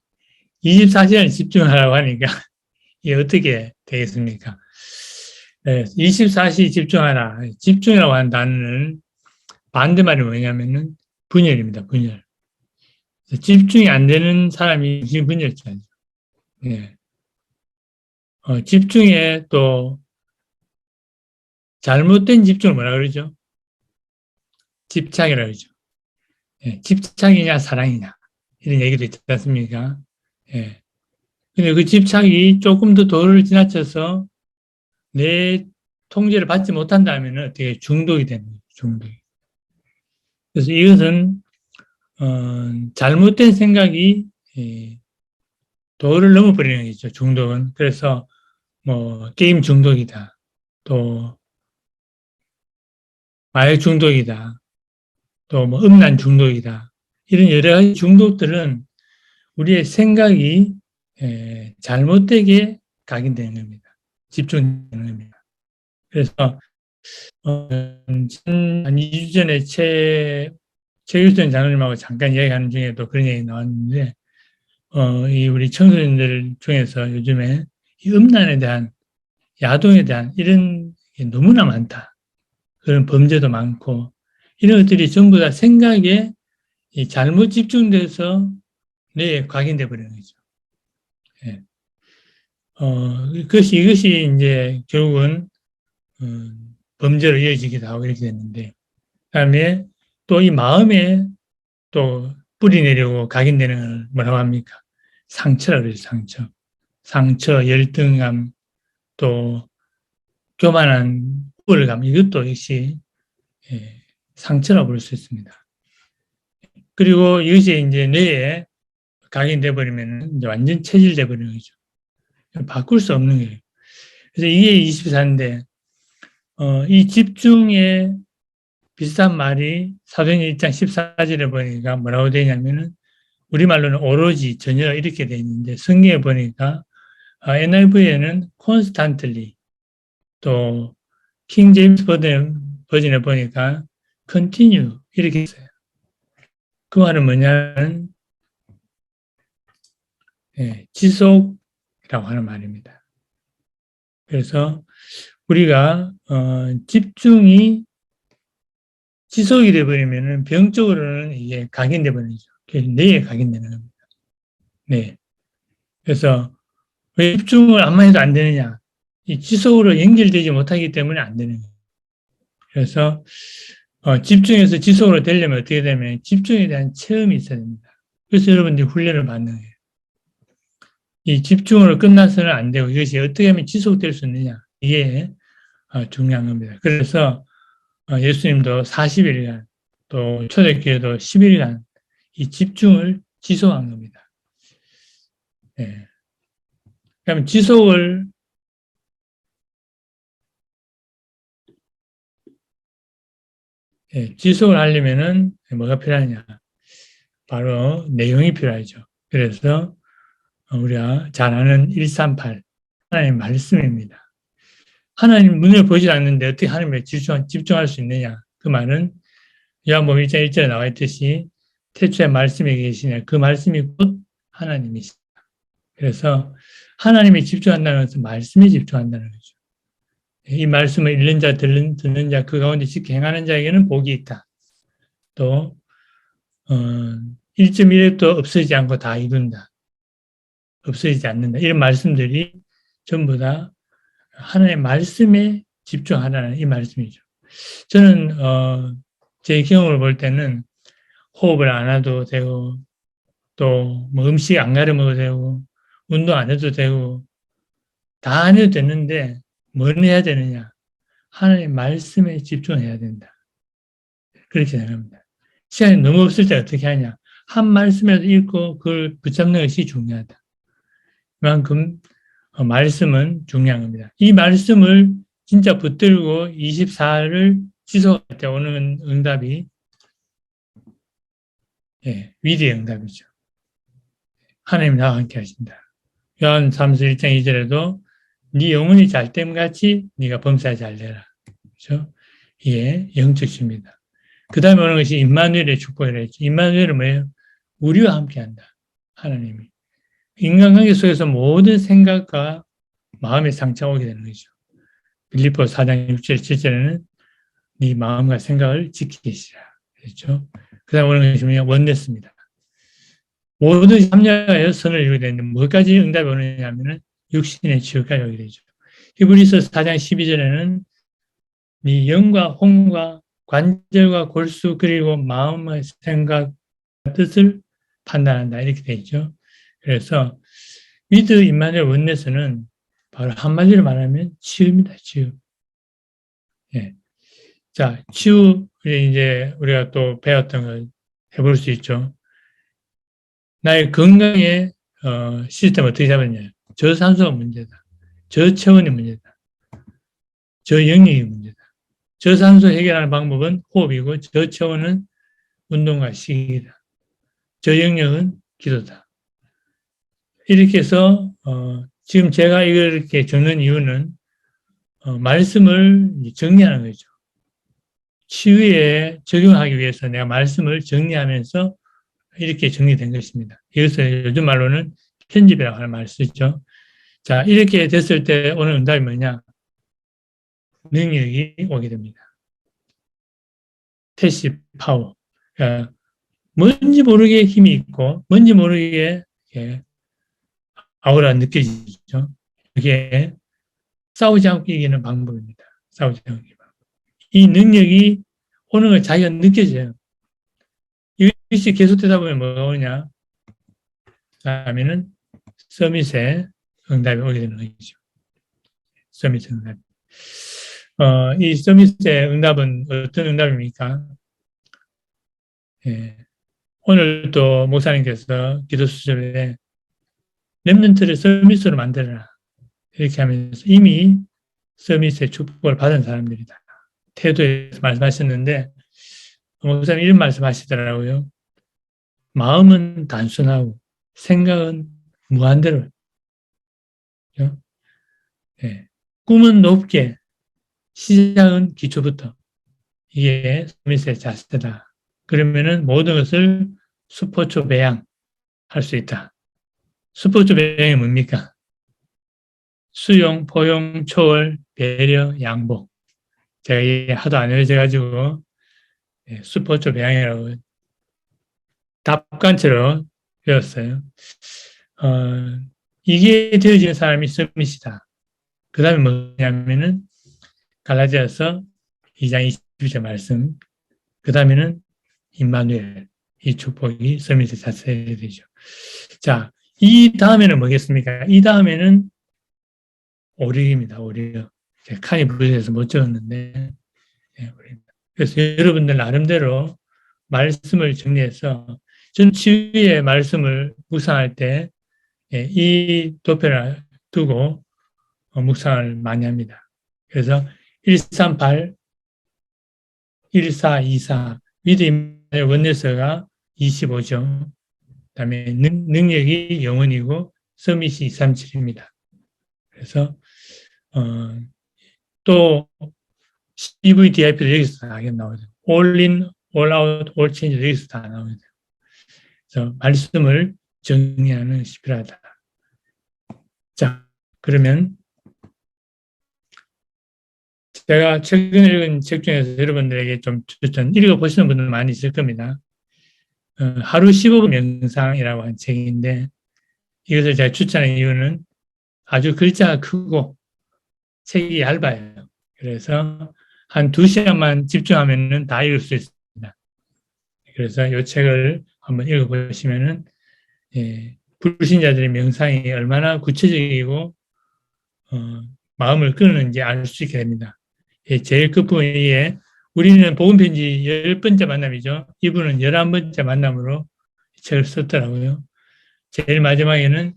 24시간 집중하라고 하니까 이게 어떻게 되겠습니까? 24시 집중하라. 집중이라고 하는 단어는 반대말이 뭐냐면은 분열입니다. 분열. 집중이 안 되는 사람이 분열자죠. 예. 집중에 또 잘못된 집중을 뭐라 그러죠? 집착이라고 그러죠. 예. 집착이냐 사랑이냐 이런 얘기도 있지 않습니까? 예. 근데 그 집착이 조금 더 도를 지나쳐서 내 통제를 받지 못한다면 어떻게 중독이 되는 거죠. 중독이. 그래서 이것은 잘못된 생각이 도를 넘어버리는 거죠. 중독은. 그래서 뭐 게임 중독이다. 또 마약 중독이다. 또 뭐 음란 중독이다. 이런 여러 가지 중독들은 우리의 생각이 잘못되게 각인되는 겁니다. 집중되는 겁니다. 그래서 한 2주 전에 최규선 장로님하고 잠깐 이야기하는 중에도 그런 얘기 나왔는데 이 우리 청소년들 중에서 요즘에 이 음란에 대한 야동에 대한 이런 게 너무나 많다. 그런 범죄도 많고 이런 것들이 전부 다 생각에 잘못 집중돼서 뇌에 각인돼 버리는 거죠. 예. 이것이 이제 결국은 범죄로 이어지기도 하고 이렇게 됐는데, 그다음에 또 이 마음에 또 뿌리 내리고 각인되는 걸 뭐라고 합니까? 상처라고 그러죠. 상처, 열등감, 또 교만한 우월감, 이것도 역시 상처라고 볼 수 있습니다. 그리고 이것이 이제 뇌에 각인돼 버리면 이제 완전 체질돼 버리는 거죠. 바꿀 수 없는 거예요. 그래서 이게 24인데 이 집중에 비슷한 말이 사도행전 1장 14절에 보니까 뭐라고 되냐면은 우리말로는 오로지, 전혀 이렇게 돼 있는데 성경에 보니까 NIV에는 constantly, 또 킹 제임스 버전에 보니까 continue 이렇게 있어요. 그 말은 뭐냐면 지속이라고 하는 말입니다. 그래서 우리가 집중이 지속이 되어버리면 병적으로는 이게 각인돼 버리죠. 뇌에 각인되는 겁니다. 네. 그래서 왜 집중을 아무만 해도 안 되느냐? 이 지속으로 연결되지 못하기 때문에 안 되는 거예요. 그래서 집중해서 지속으로 되려면 어떻게 되면 집중에 대한 체험이 있어야 됩니다. 그래서 여러분들이 훈련을 받는 거예요. 이 집중으로 끝나서는 안 되고 이것이 어떻게 하면 지속될 수 있느냐? 이게 중요한 겁니다. 그래서 예수님도 40일간 또 초대교회도 10일간 이 집중을 지속한 겁니다. 네. 그러면 지속을 하려면은 뭐가 필요하냐? 바로 내용이 필요하죠. 그래서 우리가 잘 아는 138 하나님 말씀입니다. 하나님 눈을 보지 않는데 어떻게 하나님에 집중할 수 있느냐? 그 말은 요한복음 1장 1절에 나와 있듯이 태초에 말씀이 계시냐? 그 말씀이 곧 하나님이시다. 그래서 하나님이 집중한다는 것은 말씀에 집중한다는 거죠. 이 말씀을 읽는 자, 듣는 자, 그 가운데 지켜 행하는 자에게는 복이 있다. 또 1.1획도 없어지지 않고 다 이룬다. 없어지지 않는다. 이런 말씀들이 전부 다 하나님의 말씀에 집중하라는 이 말씀이죠. 저는 제 경험을 볼 때는 호흡을 안 해도 되고 또 뭐 음식 안 가려 먹어도 되고 운동 안 해도 되고 다 안 해도 되는데 뭘 해야 되느냐? 하나님의 말씀에 집중해야 된다. 그렇게 생각합니다. 시간이 너무 없을 때 어떻게 하냐? 한 말씀이라도 읽고 그걸 붙잡는 것이 중요하다. 그만큼 말씀은 중요한 겁니다. 이 말씀을 진짜 붙들고 24를 지속할 때 오는 응답이 위대의 응답이죠. 하나님 나와 함께 하신다. 요한 3서 1장 2절에도 네 영혼이 잘됨같이 네가 범사에 잘되라. 그렇죠? 이게 영적입니다. 그 다음에 오는 것이 임마누엘의 축복이라 했죠. 임마누엘은 뭐예요? 우리와 함께한다. 하나님이. 인간관계 속에서 모든 생각과 마음의 상처가 오게 되는 거죠. 빌립보 4장 6절 7절에는 네 마음과 생각을 지키시라. 그렇죠? 그 다음 오는 것이 뭐냐? 원네스입니다. 모든 참여하여 선을 이루게 되는데 뭐까지 응답이 오느냐 하면은 육신의 치유까지 오게 되죠. 히브리서 4장 12절에는 네 영과 혼과 관절과 골수 그리고 마음의 생각 뜻을 판단한다 이렇게 되어 있죠. 그래서 위드 임마누엘 원네스는 바로 한마디로 말하면 치유입니다. 치유. 예. 자, 치유 이제 우리가 또 배웠던 걸 해볼 수 있죠. 나의 건강의 시스템을 어떻게 잡았냐. 저산소가 문제다. 저체온이 문제다. 저영역이 문제다. 저산소 해결하는 방법은 호흡이고 저체온은 운동과 식이다. 저영역은 기도다. 이렇게 해서 지금 제가 이걸 이렇게 적는 이유는 말씀을 정리하는 거죠. 치유에 적용하기 위해서 내가 말씀을 정리하면서 이렇게 정리된 것입니다. 이것을 요즘 말로는 편집이라고 하는 말을 쓰죠. 자, 이렇게 됐을 때 오늘 응답이 뭐냐? 능력이 오게 됩니다. 패시 파워. 그러니까 뭔지 모르게 힘이 있고, 뭔지 모르게 아우라가 느껴지죠. 이게 싸우지 않고 이기는 방법입니다. 싸우지 않고 이기는 방법. 이 능력이 오는 걸 자기가 느껴져요. 이것이 계속되다 보면 뭐가 오냐? 하면은 서밋에 응답이 오게 되는 거죠. 서밋 응답. 이 서밋의 응답은 어떤 응답입니까? 예. 오늘 또 목사님께서 기도 수첩에 렘넌트를 서밋으로 만들어라. 이렇게 하면서 이미 서밋의 축복을 받은 사람들이다. 태도에서 말씀하셨는데 목사님 이런 말씀하시더라고요. 마음은 단순하고 생각은 무한대로. 예. 꿈은 높게, 시작은 기초부터. 이게 서밋의 자세다. 그러면은 모든 것을 수포초 배양할 수 있다. 수포초 배양이 뭡니까? 수용, 포용, 초월, 배려, 양복. 제가 이게 하도 안 외워져가지고 수포초 배양이라고 답관처럼 배웠어요. 이게 되어지는 사람이 서밋이다. 그 다음에 뭐냐면은 갈라디아서 2장 21절 말씀. 그 다음에는 임마누엘. 이 축복이 서밋의 자세가 되죠. 자, 이 다음에는 뭐겠습니까? 이 다음에는 오력입니다. 오력. 칸이 부서져서 못 적었는데 그래서 여러분들 나름대로 말씀을 정리해서 전 치유의 말씀을 묵상할 때 이 도표를 두고 묵상을 많이 합니다. 그래서 138, 1424 위드임의 원내서가 25점, 그다음에 능력이 영원이고 서밋이 237입니다. 그래서 또 CVDIP도 여기서 다 나오죠. All in, all out, all change 여기서 다 나오죠. 그래서 말씀을 정리하는 것이 필요하다. 자, 그러면 제가 최근에 읽은 책 중에서 여러분들에게 좀 추천, 읽어보시는 분들 많이 있을 겁니다. 하루 15분 명상이라고 한 책인데 이것을 제가 추천한 이유는 아주 글자가 크고 책이 얇아요. 그래서 한 2시간만 집중하면 다 읽을 수 있습니다. 그래서 이 책을 한번 읽어보시면은 불신자들의 명상이 얼마나 구체적이고 마음을 끄는지 알 수 있게 됩니다. 제일 끝부분에 우리는 복음편지 10번째 만남이죠. 이분은 11번째 만남으로 이 책을 썼더라고요. 제일 마지막에는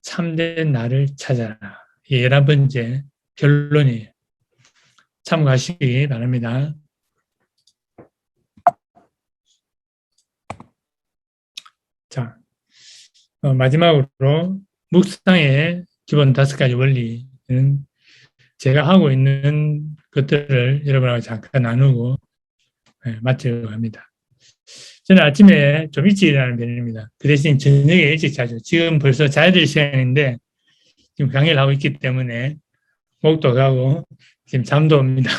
참된 나를 찾아라. 11번째 결론이에요. 참고하시기 바랍니다. 자, 마지막으로 묵상의 기본 5가지 원리는 제가 하고 있는 것들을 여러분하고 잠깐 나누고 마치려고 합니다. 저는 아침에 좀 일찍 일어나는 편입니다. 그 대신 저녁에 일찍 자죠. 지금 벌써 자야 될 시간인데 지금 강의를 하고 있기 때문에 목도 가고 지금 잠도 옵니다.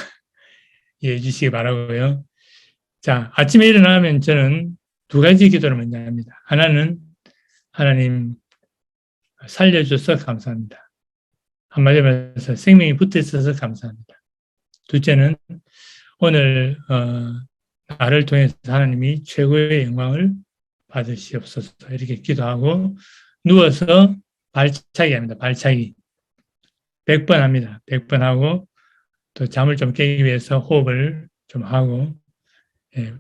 이해해 주시기 바라고요. 자, 아침에 일어나면 저는 두 가지 기도를 먼저 합니다. 하나는 하나님 살려줘서 감사합니다. 한마디로 말해서 생명이 붙어 있어서 감사합니다. 둘째는 오늘 나를 통해서 하나님이 최고의 영광을 받으시옵소서 이렇게 기도하고 누워서 발차기 합니다. 발차기 100번 합니다. 100번 하고 또 잠을 좀 깨기 위해서 호흡을 좀 하고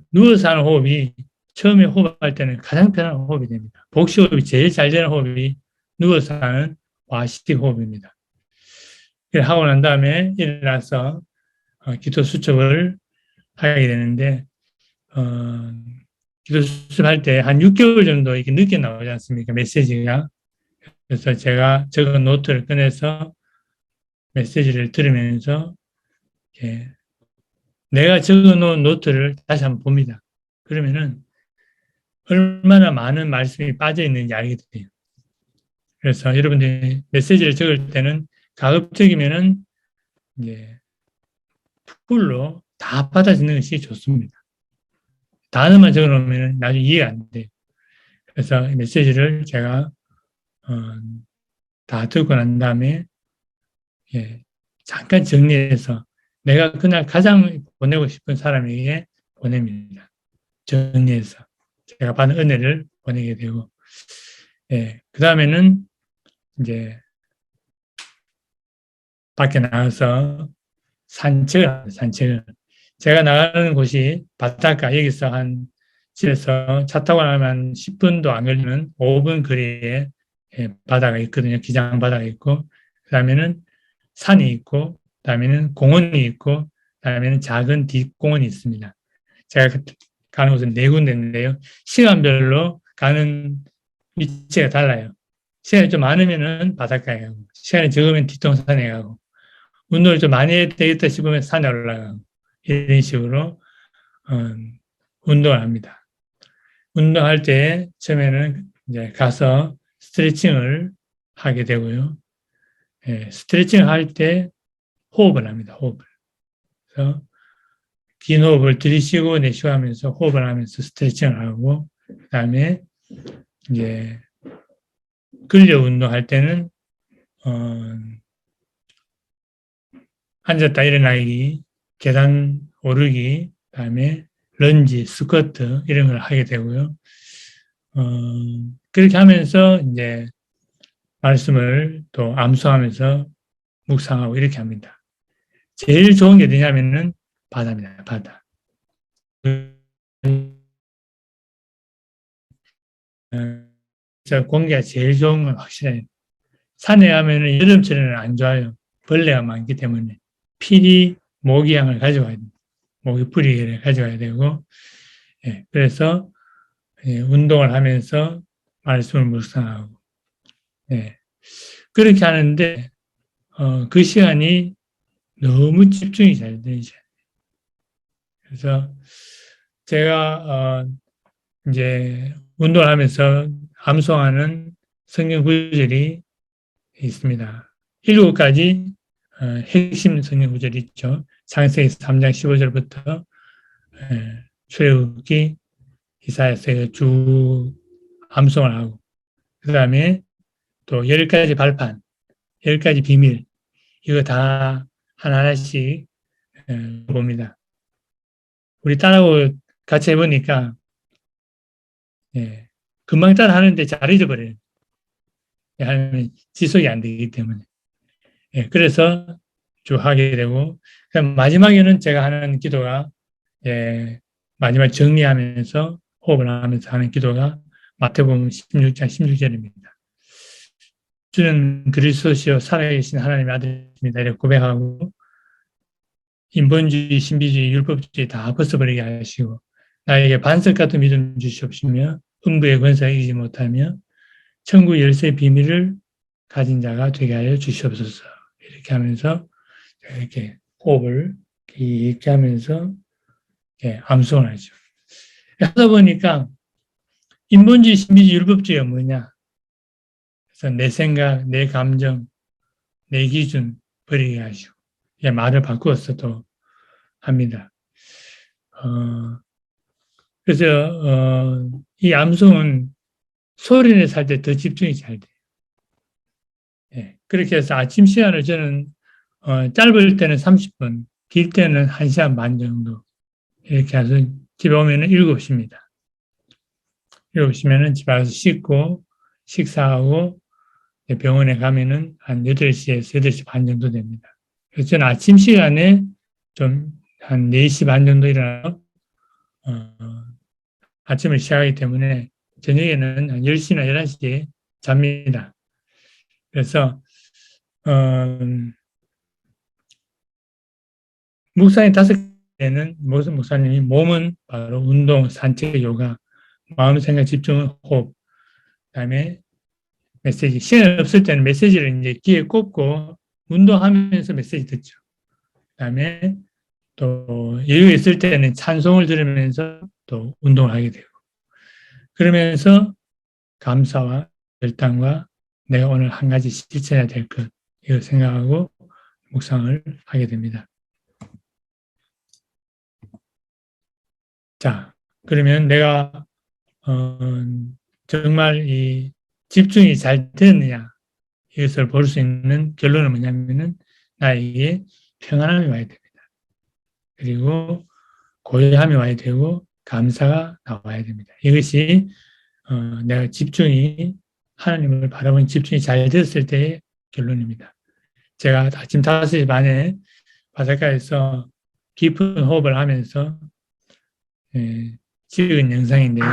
누워서 하는 호흡이 처음에 호흡할 때는 가장 편한 호흡이 됩니다. 복식호흡이 제일 잘 되는 호흡이 누워서 하는 와시티 호흡입니다. 하고 난 다음에 일어나서 기도 수첩을 하게 되는데 기도 수첩할 때 한 6개월 정도 이렇게 늦게 나오지 않습니까? 메시지가. 그래서 제가 적은 노트를 꺼내서 메시지를 들으면서 내가 적어놓은 노트를 다시 한번 봅니다. 그러면은 얼마나 많은 말씀이 빠져 있는지 알게 돼요. 그래서 여러분들이 메시지를 적을 때는 가급적이면은 이제 풀로 다 받아지는 것이 좋습니다. 단어만 적어놓으면 나중에 이해가 안 돼요. 그래서 메시지를 제가 다 듣고 난 다음에 잠깐 정리해서 내가 그날 가장 보내고 싶은 사람에게 보냅니다. 정리해서 제가 받은 은혜를 보내게 되고, 그 다음에는 이제 밖에 나가서 산책을. 제가 나가는 곳이 바닷가, 여기서 집에서 차 타고 나면 10분도 안 걸리는 5분 거리에 바다가 있거든요. 기장 바다가 있고, 그 다음에는 산이 있고, 그 다음에는 공원이 있고, 그 다음에는 작은 뒷공원이 있습니다. 제가 가는 곳은 4군데인데요. 시간별로 가는 위치가 달라요. 시간이 좀 많으면은 바닷가에 가고, 시간이 적으면 뒷동산에 가고, 운동을 좀 많이 해야 되겠다 싶으면 산에 올라가고, 이런 식으로, 운동을 합니다. 운동할 때 처음에는 이제 가서 스트레칭을 하게 되고요. 스트레칭 할 때 호흡을 합니다. 호흡을. 그래서 긴 호흡을 들이쉬고 내쉬고 하면서 호흡을 하면서 스트레칭을 하고, 그 다음에 이제 근력 운동할 때는 앉았다 일어나기, 계단 오르기, 그 다음에 런지, 스쿼트 이런 걸 하게 되고요. 그렇게 하면서 이제 말씀을 또 암송하면서 묵상하고 이렇게 합니다. 제일 좋은 게 뭐냐면은 바다입니다. 바다. 공기가 제일 좋은 건 확실해요. 산에 가면은 여름철에는 안 좋아요. 벌레가 많기 때문에 필히 모기향을 가져가야 됩니다. 모기 뿌리를 가져가야 되고, 그래서 운동을 하면서 말씀을 묵상하고, 그렇게 하는데 그 시간이 너무 집중이 잘 되죠. 그래서 제가 이제 운동을 하면서 암송하는 성경 구절이 있습니다. 7가지 핵심 성경 구절이 있죠. 창세기 3장 15절부터 출애굽기, 이사야서 쭉 암송을 하고, 그 다음에 또 10가지 발판, 10가지 비밀, 이거 다 하나하나씩 봅니다. 우리 딸하고 같이 해보니까 금방 따라 하는데 잘 잊어버려요. 하면 지속이 안 되기 때문에. 그래서 쭉 하게 되고, 마지막에는 제가 하는 기도가 마지막 정리하면서 호흡을 하면서 하는 기도가 마태복음 16장 16절입니다. 주는 그리스도시요 살아계신 하나님의 아들입니다. 이렇게 고백하고 인본주의, 신비주의, 율법주의 다 벗어버리게 하시고 나에게 반석 같은 믿음 주시옵시며 음부의 권세가 이기지 못하며 천국 열쇠의 비밀을 가진 자가 되게 하여 주시옵소서. 이렇게 하면서 이렇게 호흡을 깊게 하면서 암송을 하죠. 하다 보니까 인본주의, 신비주의, 율법주의가 뭐냐? 그래서 내 생각, 내 감정, 내 기준 버리게 하시고 말을 바꾸었어도 합니다. 그래서 이 암송은 소리를 살 때 더 집중이 잘 돼요. 예, 그렇게 해서 아침 시간을 저는 짧을 때는 30분, 길 때는 1시간 반 정도 이렇게 해서 집에 오면은 7시입니다. 7시면은 집에 와서 씻고 식사하고 병원에 가면은 한 8시에서 8시 반 정도 됩니다. 그래서 저는 아침 시간에 좀 한 4시 반 정도 일어나서 아침을 시작하기 때문에 저녁에는 한 10시나 11시에 잡니다. 그래서 목사님 5개는 목사님이 몸은 바로 운동, 산책, 요가, 마음, 생각, 집중, 호흡, 그다음에 메시지. 시간 없을 때는 메시지를 이제 귀에 꽂고 운동하면서 메시지 듣죠. 그다음에 또 여유 있을 때는 찬송을 들으면서 또 운동을 하게 되고 그러면서 감사와 결단과 내가 오늘 한 가지 실천해야 될 것 이걸 생각하고 묵상을 하게 됩니다. 자, 그러면 내가 정말 이 집중이 잘 되느냐 이것을 볼 수 있는 결론은 뭐냐면은 나에게 평안함이 와야 됩니다. 그리고 고요함이 와야 되고 감사가 나와야 됩니다. 이것이 내가 집중이 하나님을 바라보는 집중이 잘 됐을 때의 결론입니다. 제가 아침 5시 반에 바닷가에서 깊은 호흡을 하면서 찍은 영상인데요.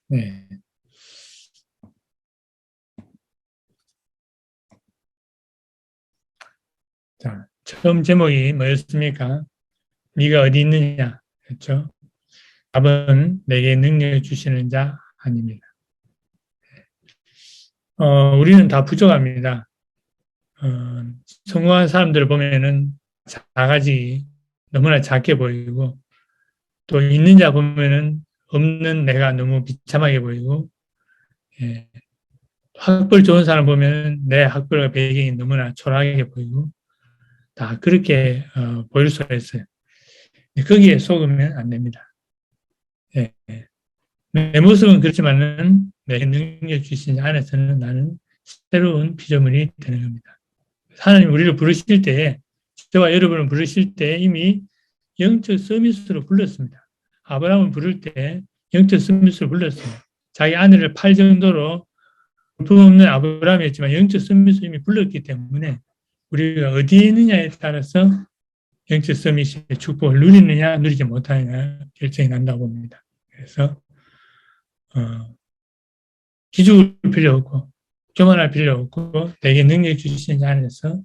네. 자, 처음 제목이 뭐였습니까? 네가 어디 있느냐? 그렇죠? 답은 내게 능력을 주시는 자 아닙니다. 우리는 다 부족합니다. 성공한 사람들을 보면은 작아지 너무나 작게 보이고 또 있는 자 보면은 없는 내가 너무 비참하게 보이고 예. 학벌 좋은 사람 보면 내 학벌과 배경이 너무나 초라하게 보이고 다 그렇게 보일 수가 있어요. 거기에 속으면 안 됩니다. 예. 내 모습은 그렇지만은 내 능력 주신 안에서는 나는 새로운 피조물이 되는 겁니다. 하나님 우리를 부르실 때에 저와 여러분을 부르실 때 이미 영적 서밋으로 불렀습니다. 아브라함을 부를 때 영적 서밋으로 불렀어요. 자기 아내를 팔 정도로 볼품없는 아브라함이었지만 영적 서밋을 이미 불렀기 때문에 우리가 어디에 있느냐에 따라서 영적 서밋의 축복을 누리느냐 누리지 못하느냐 결정이 난다고 봅니다. 그래서 기죽을 필요 없고 교만할 필요 없고 내게 능력 주시는 자 안에서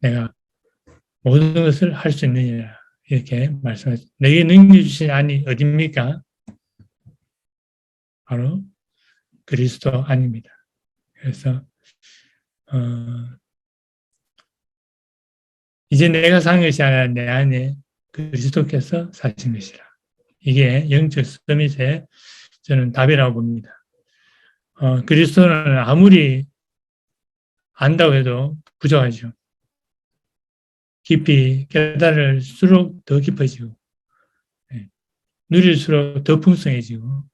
내가 모든 것을 할 수 있느냐 이렇게 말씀하셨습니다. 내게 능력 주신 안이 어디입니까? 바로 그리스도 안입니다. 그래서 이제 내가 사는 것이 아니라 내 안에 그리스도께서 사신 것이라. 이게 영적 서밋의 저는 답이라고 봅니다. 그리스도는 아무리 안다고 해도 부족하죠. 깊이 깨달을수록 더 깊어지고 누릴수록 더 풍성해지고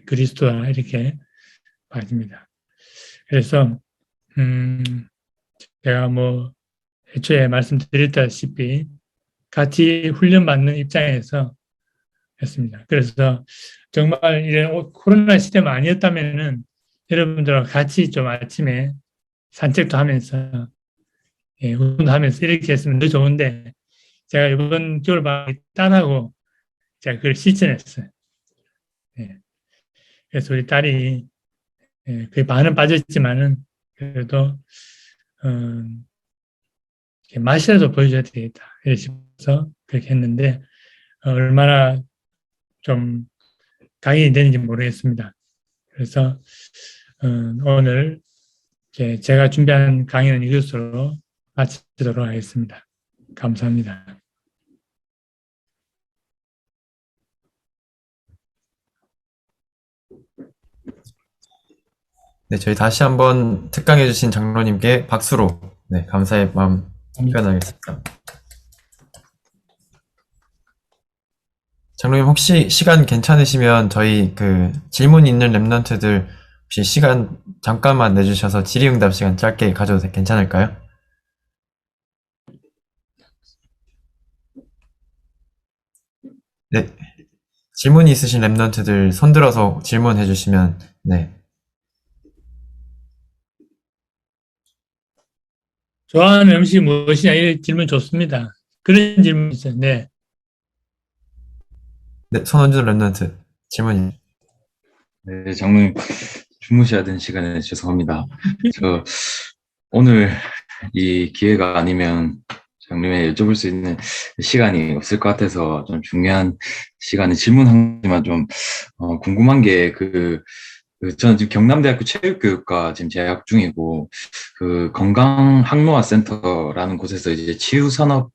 그리스도라 이렇게 봐집니다. 그래서 제가 애초에 말씀드렸다시피 같이 훈련받는 입장에서 했습니다. 그래서 정말 이런 코로나 시대만 아니었다면은 여러분들과 같이 좀 아침에 산책도 하면서, 예, 운동도 하면서 이렇게 했으면 더 좋은데, 제가 이번 겨울방학 딸하고 제가 그걸 실천했어요. 예. 그래서 우리 딸이, 예, 거의 반은 빠졌지만은, 그래도, 맛이라도 보여줘야 되겠다. 이래서 그렇게 했는데, 얼마나 좀 각인이 되는지 모르겠습니다. 그래서, 오늘 제가 준비한 강의는 이것으로 마치도록 하겠습니다. 감사합니다. 네, 저희 다시 한번 특강해주신 장로님께 박수로, 네, 감사의 마음 표현하겠습니다. 장로님 혹시 시간 괜찮으시면 저희 그 질문 있는 랩런트들 혹시 시간 잠깐만 내주셔서 질의응답 시간 짧게 가져도 괜찮을까요? 네, 질문이 있으신 랩런트들 손들어서 질문해 주시면, 네. 좋아하는 음식이 무엇이냐? 이 질문 좋습니다. 그런 질문 있어요. 네. 네, 손원준 랩런트 질문이. 네, 장로님 주무셔야 되는 시간에 죄송합니다. 저 오늘 이 기회가 아니면 장로님에 여쭤볼 수 있는 시간이 없을 것 같아서 좀 중요한 시간에 질문 한 가지만 좀 궁금한 게 저는 지금 경남대학교 체육교육과 지금 재학 중이고 그 건강학노화센터라는 곳에서 이제 치유산업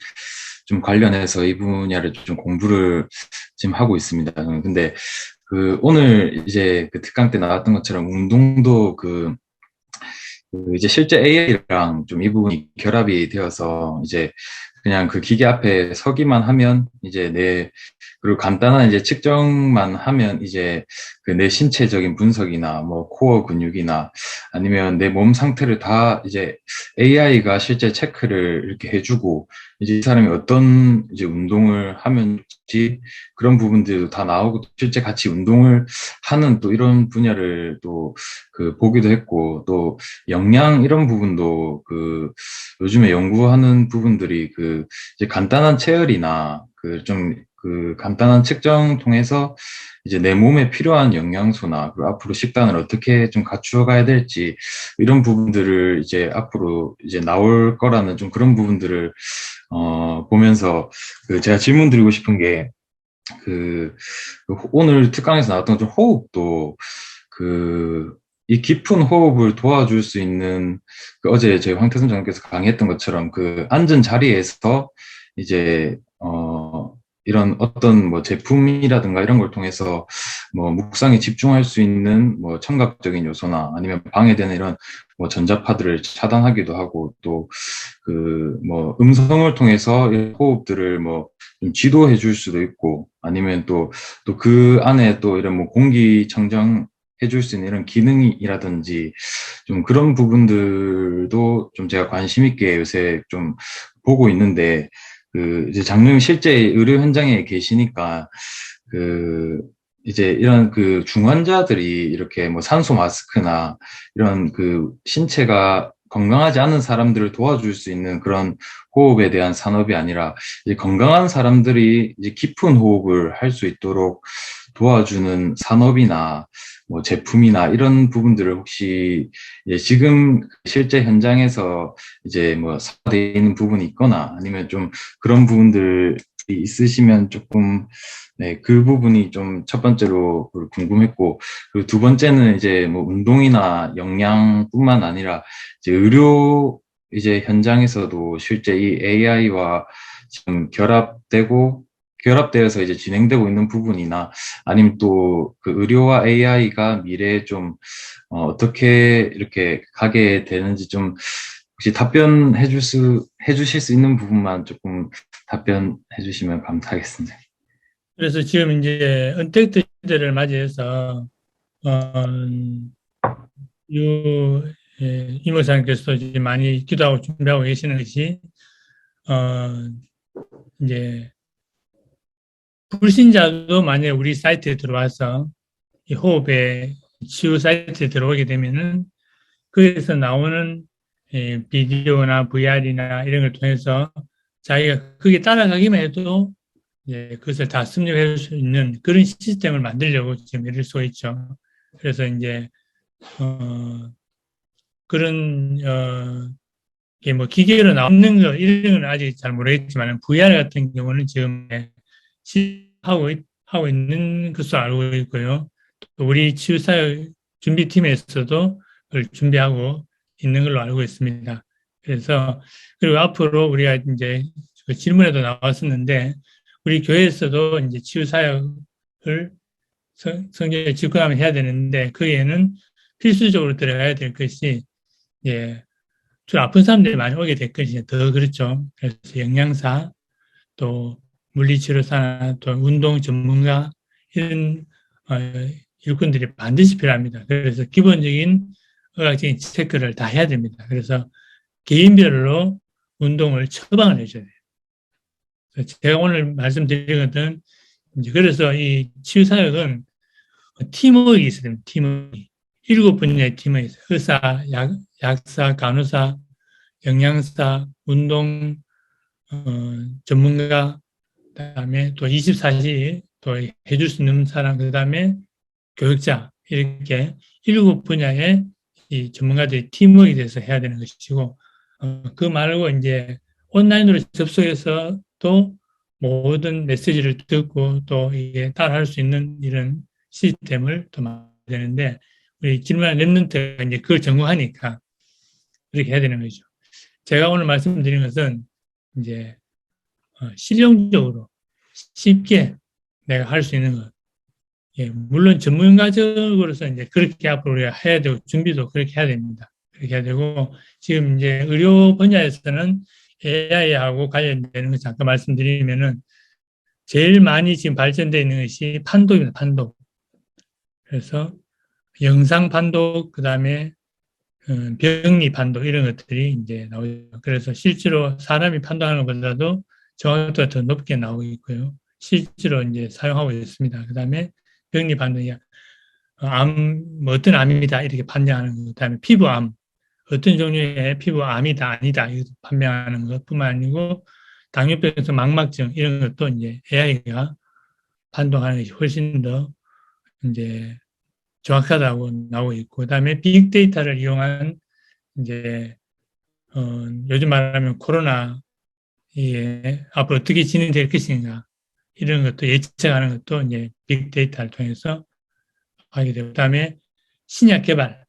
좀 관련해서 이 분야를 좀 공부를 지금 하고 있습니다. 근데 오늘 이제 그 특강 때 나왔던 것처럼 운동도 이제 실제 AI랑 좀 이 부분이 결합이 되어서 이제 그냥 그 기계 앞에 서기만 하면 그리고 간단한 이제 측정만 하면 이제 그 내 신체적인 분석이나 뭐 코어 근육이나 아니면 내 몸 상태를 다 이제 AI가 실제 체크를 이렇게 해주고 이제 이 사람이 어떤 이제 운동을 하면지 그런 부분들도 다 나오고 실제 같이 운동을 하는 또 이런 분야를 또 보기도 했고 또 영양 이런 부분도 요즘에 연구하는 부분들이 이제 간단한 체열이나 간단한 측정 통해서 이제 내 몸에 필요한 영양소나 그리고 앞으로 식단을 어떻게 좀 갖추어 가야 될지 이런 부분들을 이제 앞으로 이제 나올 거라는 좀 그런 부분들을 보면서 제가 질문 드리고 싶은 게 오늘 특강에서 나왔던 좀 호흡도 이 깊은 호흡을 도와줄 수 있는 어제 저희 황태순 장님께서 강의했던 것처럼 앉은 자리에서 이제 이런 어떤 뭐 제품이라든가 이런 걸 통해서 뭐 묵상에 집중할 수 있는 뭐 청각적인 요소나 아니면 방해되는 이런 뭐 전자파들을 차단하기도 하고 또 뭐 음성을 통해서 이 호흡들을 뭐 좀 지도해 줄 수도 있고 아니면 또 그 안에 또 이런 뭐 공기청정 해줄 수 있는 이런 기능이라든지 좀 그런 부분들도 좀 제가 관심 있게 요새 좀 보고 있는데 이제 장로님 실제 의료 현장에 계시니까 이제 이런 중환자들이 이렇게 뭐 산소 마스크나 이런 신체가 건강하지 않은 사람들을 도와줄 수 있는 그런 호흡에 대한 산업이 아니라 이제 건강한 사람들이 이제 깊은 호흡을 할 수 있도록 도와주는 산업이나 뭐 제품이나 이런 부분들을 혹시 이제 지금 실제 현장에서 이제 뭐 사되어 있는 부분이 있거나 아니면 좀 그런 부분들이 있으시면 조금 네, 그 부분이 좀 첫 번째로 궁금했고, 그리고 두 번째는 이제 뭐 운동이나 영양뿐만 아니라 이제 의료 이제 현장에서도 실제 이 AI와 지금 결합되어서 이제 진행되고 있는 부분이나 아니면 또 의료와 AI가 미래에 좀 어떻게 이렇게 가게 되는지 좀 혹시 해주실 수 있는 부분만 조금 답변해 주시면 감사하겠습니다. 그래서 지금 이제 은퇴트 시대를 맞이해서 이 목사님께서 이제 많이 기도하고 준비하고 계시는 것이 이제 불신자도 만약에 우리 사이트에 들어와서 이 호흡의 치유 사이트에 들어오게 되면은 거기에서 나오는 비디오나 VR이나 이런 걸 통해서 자기가 거기에 따라가기만 해도 그것을 다 습득할 수 있는 그런 시스템을 만들려고 지금 애를 쓰고 있죠. 그래서 이제 그런 이게 뭐 기계로 나오는 거 이런 건 아직 잘 모르겠지만 VR 같은 경우는 지금 하고 있는 것으로 알고 있고요. 또 우리 치유사역 준비팀에서도 그걸 준비하고 있는 걸로 알고 있습니다. 그래서 그리고 앞으로 우리가 이제 그 질문에도 나왔었는데 우리 교회에서도 이제 치유사역을 성경에 직분하면 해야 되는데 거기에는 필수적으로 들어가야 될 것이 주로 아픈 사람들이 많이 오게 될 것이 더 그렇죠. 그래서 영양사 또 물리치료사나 또 운동 전문가 이런 일꾼들이 반드시 필요합니다. 그래서 기본적인 의학적인 체크를 다 해야 됩니다. 그래서 개인별로 운동을 처방을 해줘야 돼요. 제가 오늘 말씀드리거든 이제 그래서 이 치유사역은 팀워크가 있어야 됩니다. 팀워크. 7분야의 팀워크 있어요. 의사, 약사, 간호사, 영양사, 운동 전문가, 그다음에 또 24시 또 해줄 수 있는 사람, 그다음에 교육자 이렇게 7분야의 이 전문가들이 팀워크에 대해서 해야 되는 것이고 그 말고 이제 온라인으로 접속해서 또 모든 메시지를 듣고 또 이게 따라할 수 있는 이런 시스템을 또 만들어야 되는데 우리 질문한 랩런트가 이제 그걸 전공하니까 그렇게 해야 되는 거죠. 제가 오늘 말씀드린 것은 이제 실용적으로 쉽게 내가 할 수 있는 것. 물론 전문가적으로서 이제 그렇게 앞으로 우리가 해야 되고 준비도 그렇게 해야 됩니다. 그렇게 해야 되고 지금 이제 의료 분야에서는 AI하고 관련되는 것을 아까 말씀드리면은 제일 많이 지금 발전되어 있는 것이 판독입니다. 판독. 그래서 영상 판독, 그 다음에 병리 판독 이런 것들이 이제 나오죠. 그래서 실제로 사람이 판독하는 것보다도 정확도가 더 높게 나오고 있고요. 실제로 이제 사용하고 있습니다. 그 다음에 병리 판독이 뭐 어떤 암이다 이렇게 판정하는 것, 그 다음에 피부암, 어떤 종류의 피부암이다 아니다 이것도 판명하는 것뿐만 아니고 당뇨병에서 망막증 이런 것도 이제 AI가 판독하는 것이 훨씬 더 이제 정확하다고 나오고 있고, 그 다음에 빅데이터를 이용한 이제 요즘 말하면 코로나 이게 앞으로 어떻게 진행될 것인가 이런 것도 예측하는 것도 이제 빅데이터를 통해서 하게 되고, 그다음에 신약 개발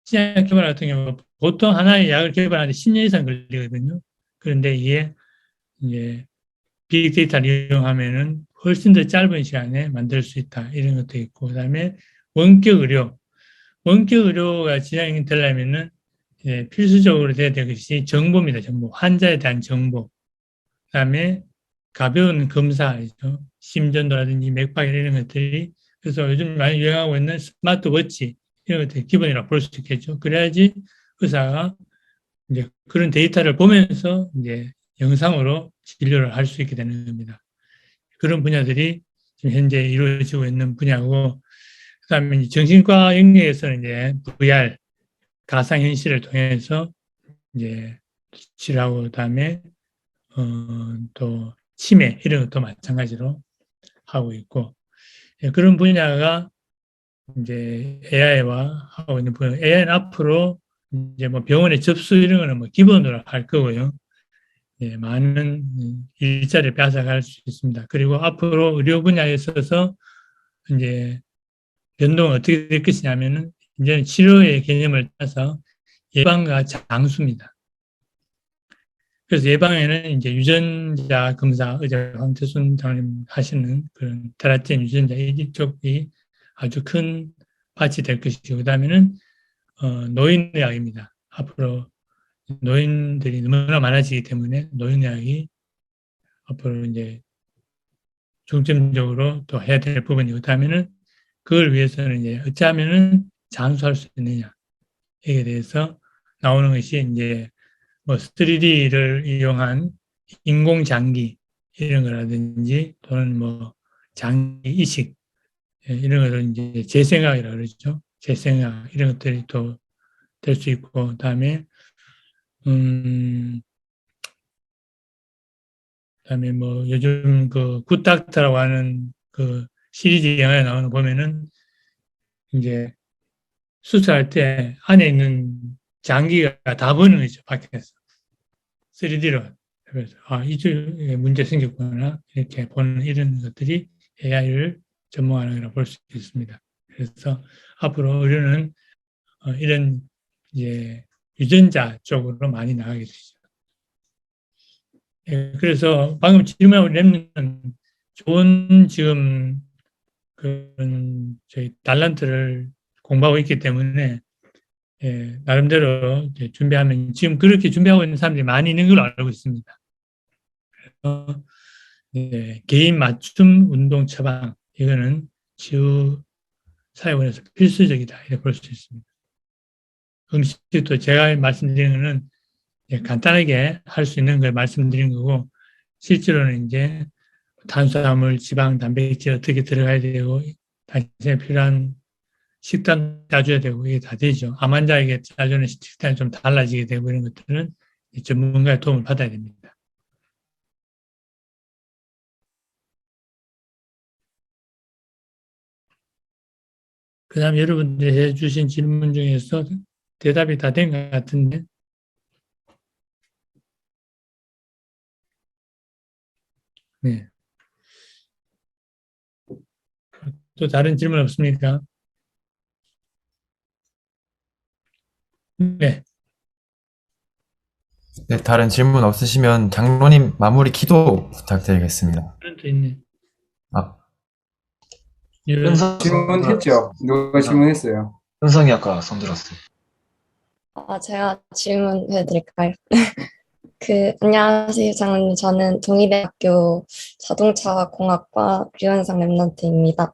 같은 경우 보통 하나의 약을 개발하는데 10년 이상 걸리거든요. 그런데 이게 이제 빅데이터를 이용하면은 훨씬 더 짧은 시간에 만들 수 있다 이런 것도 있고, 그다음에 원격 의료가 진행이 되려면은 필수적으로 돼야 될 것이 정보입니다. 정보, 환자에 대한 정보. 그다음에 가벼운 검사이죠. 심전도라든지 맥박 이런 것들이. 그래서 요즘 많이 유행하고 있는 스마트워치 이런 것들이 기본이라고 볼 수 있겠죠. 그래야지 의사가 이제 그런 데이터를 보면서 이제 영상으로 진료를 할 수 있게 되는 겁니다. 그런 분야들이 지금 현재 이루어지고 있는 분야고, 그다음에 정신과 영역에서는 이제 VR 가상현실을 통해서 이제 치료하고, 그다음에 또 치매 이런 것도 마찬가지로 하고 있고, 그런 분야가 이제 AI와 하고 있는 분야. AI는 앞으로 이제 뭐 병원에 접수 이런 거는 뭐 기본으로 할 거고요. 많은 일자리를 빼앗아갈 수 있습니다. 그리고 앞으로 의료 분야에 있어서 이제 변동은 어떻게 될 것이냐면은 이제는 치료의 개념을 따서 예방과 장수입니다. 그래서 예방에는 이제 유전자 검사, 의자 황태순 장님 하시는 그런 테라젠 유전자 이쪽이 아주 큰 밭이 될 것이고, 그 다음에는 노인의학입니다. 앞으로 노인들이 너무나 많아지기 때문에 노인의학이 앞으로 이제 중점적으로 또 해야 될 부분이고, 그 다음에는 그걸 위해서는 이제 어찌하면은 장수할 수 있느냐, 이에 대해서 나오는 것이 이제 뭐 3D를 이용한 인공장기 이런 거라든지 또는 뭐 장기 이식 이런 것을 이제 재생학이라고 그러죠. 재생학 이런 것들이 또 될 수 있고, 그다음에 그다음에 뭐 요즘 그 굿닥터라고 하는 그 시리즈 영화에 나오는 거 보면은 이제 수술할 때 안에 있는 장기가 다 보이는 거죠, 밖에서. 3D로. 그래서, 이쪽에 문제 생겼구나. 이렇게 보는 이런 것들이 AI를 접목하는 거라 볼 수 있습니다. 그래서 앞으로 의료는 이런 이제 유전자 쪽으로 많이 나가게 되죠. 예, 그래서 방금 질문하고 랩는 좋은 지금 그런 저희 달란트를 공부하고 있기 때문에 예, 나름대로 이제 준비하면 지금 그렇게 준비하고 있는 사람들이 많이 있는 걸로 알고 있습니다. 그래서 예, 개인 맞춤 운동 처방 이거는 치유 사회원에서 필수적이다 이렇게 볼 수 있습니다. 음식도 제가 말씀드리는 거는 예, 간단하게 할 수 있는 걸 말씀드린 거고 실제로는 이제 탄수화물, 지방, 단백질 어떻게 들어가야 되고 당신에 필요한 식단 짜줘야 되고 이게 다 되죠. 암 환자에게 짜주는 식단이 좀 달라지게 되고 이런 것들은 전문가의 도움을 받아야 됩니다. 그 다음 여러분들이 해주신 질문 중에서 대답이 다 된 것 같은데 네. 또 다른 질문 없습니까? 네. 네, 다른 질문 없으시면 장로님 마무리 기도 부탁드리겠습니다. 그런 또 있네. 아, 이런 질문했죠? 누가 질문했어요? 현성이 아까 손 들었어요. 제가 질문해 드릴까요? 안녕하세요, 장님. 저는 동의대학교 자동차공학과 류현상 랩런트입니다.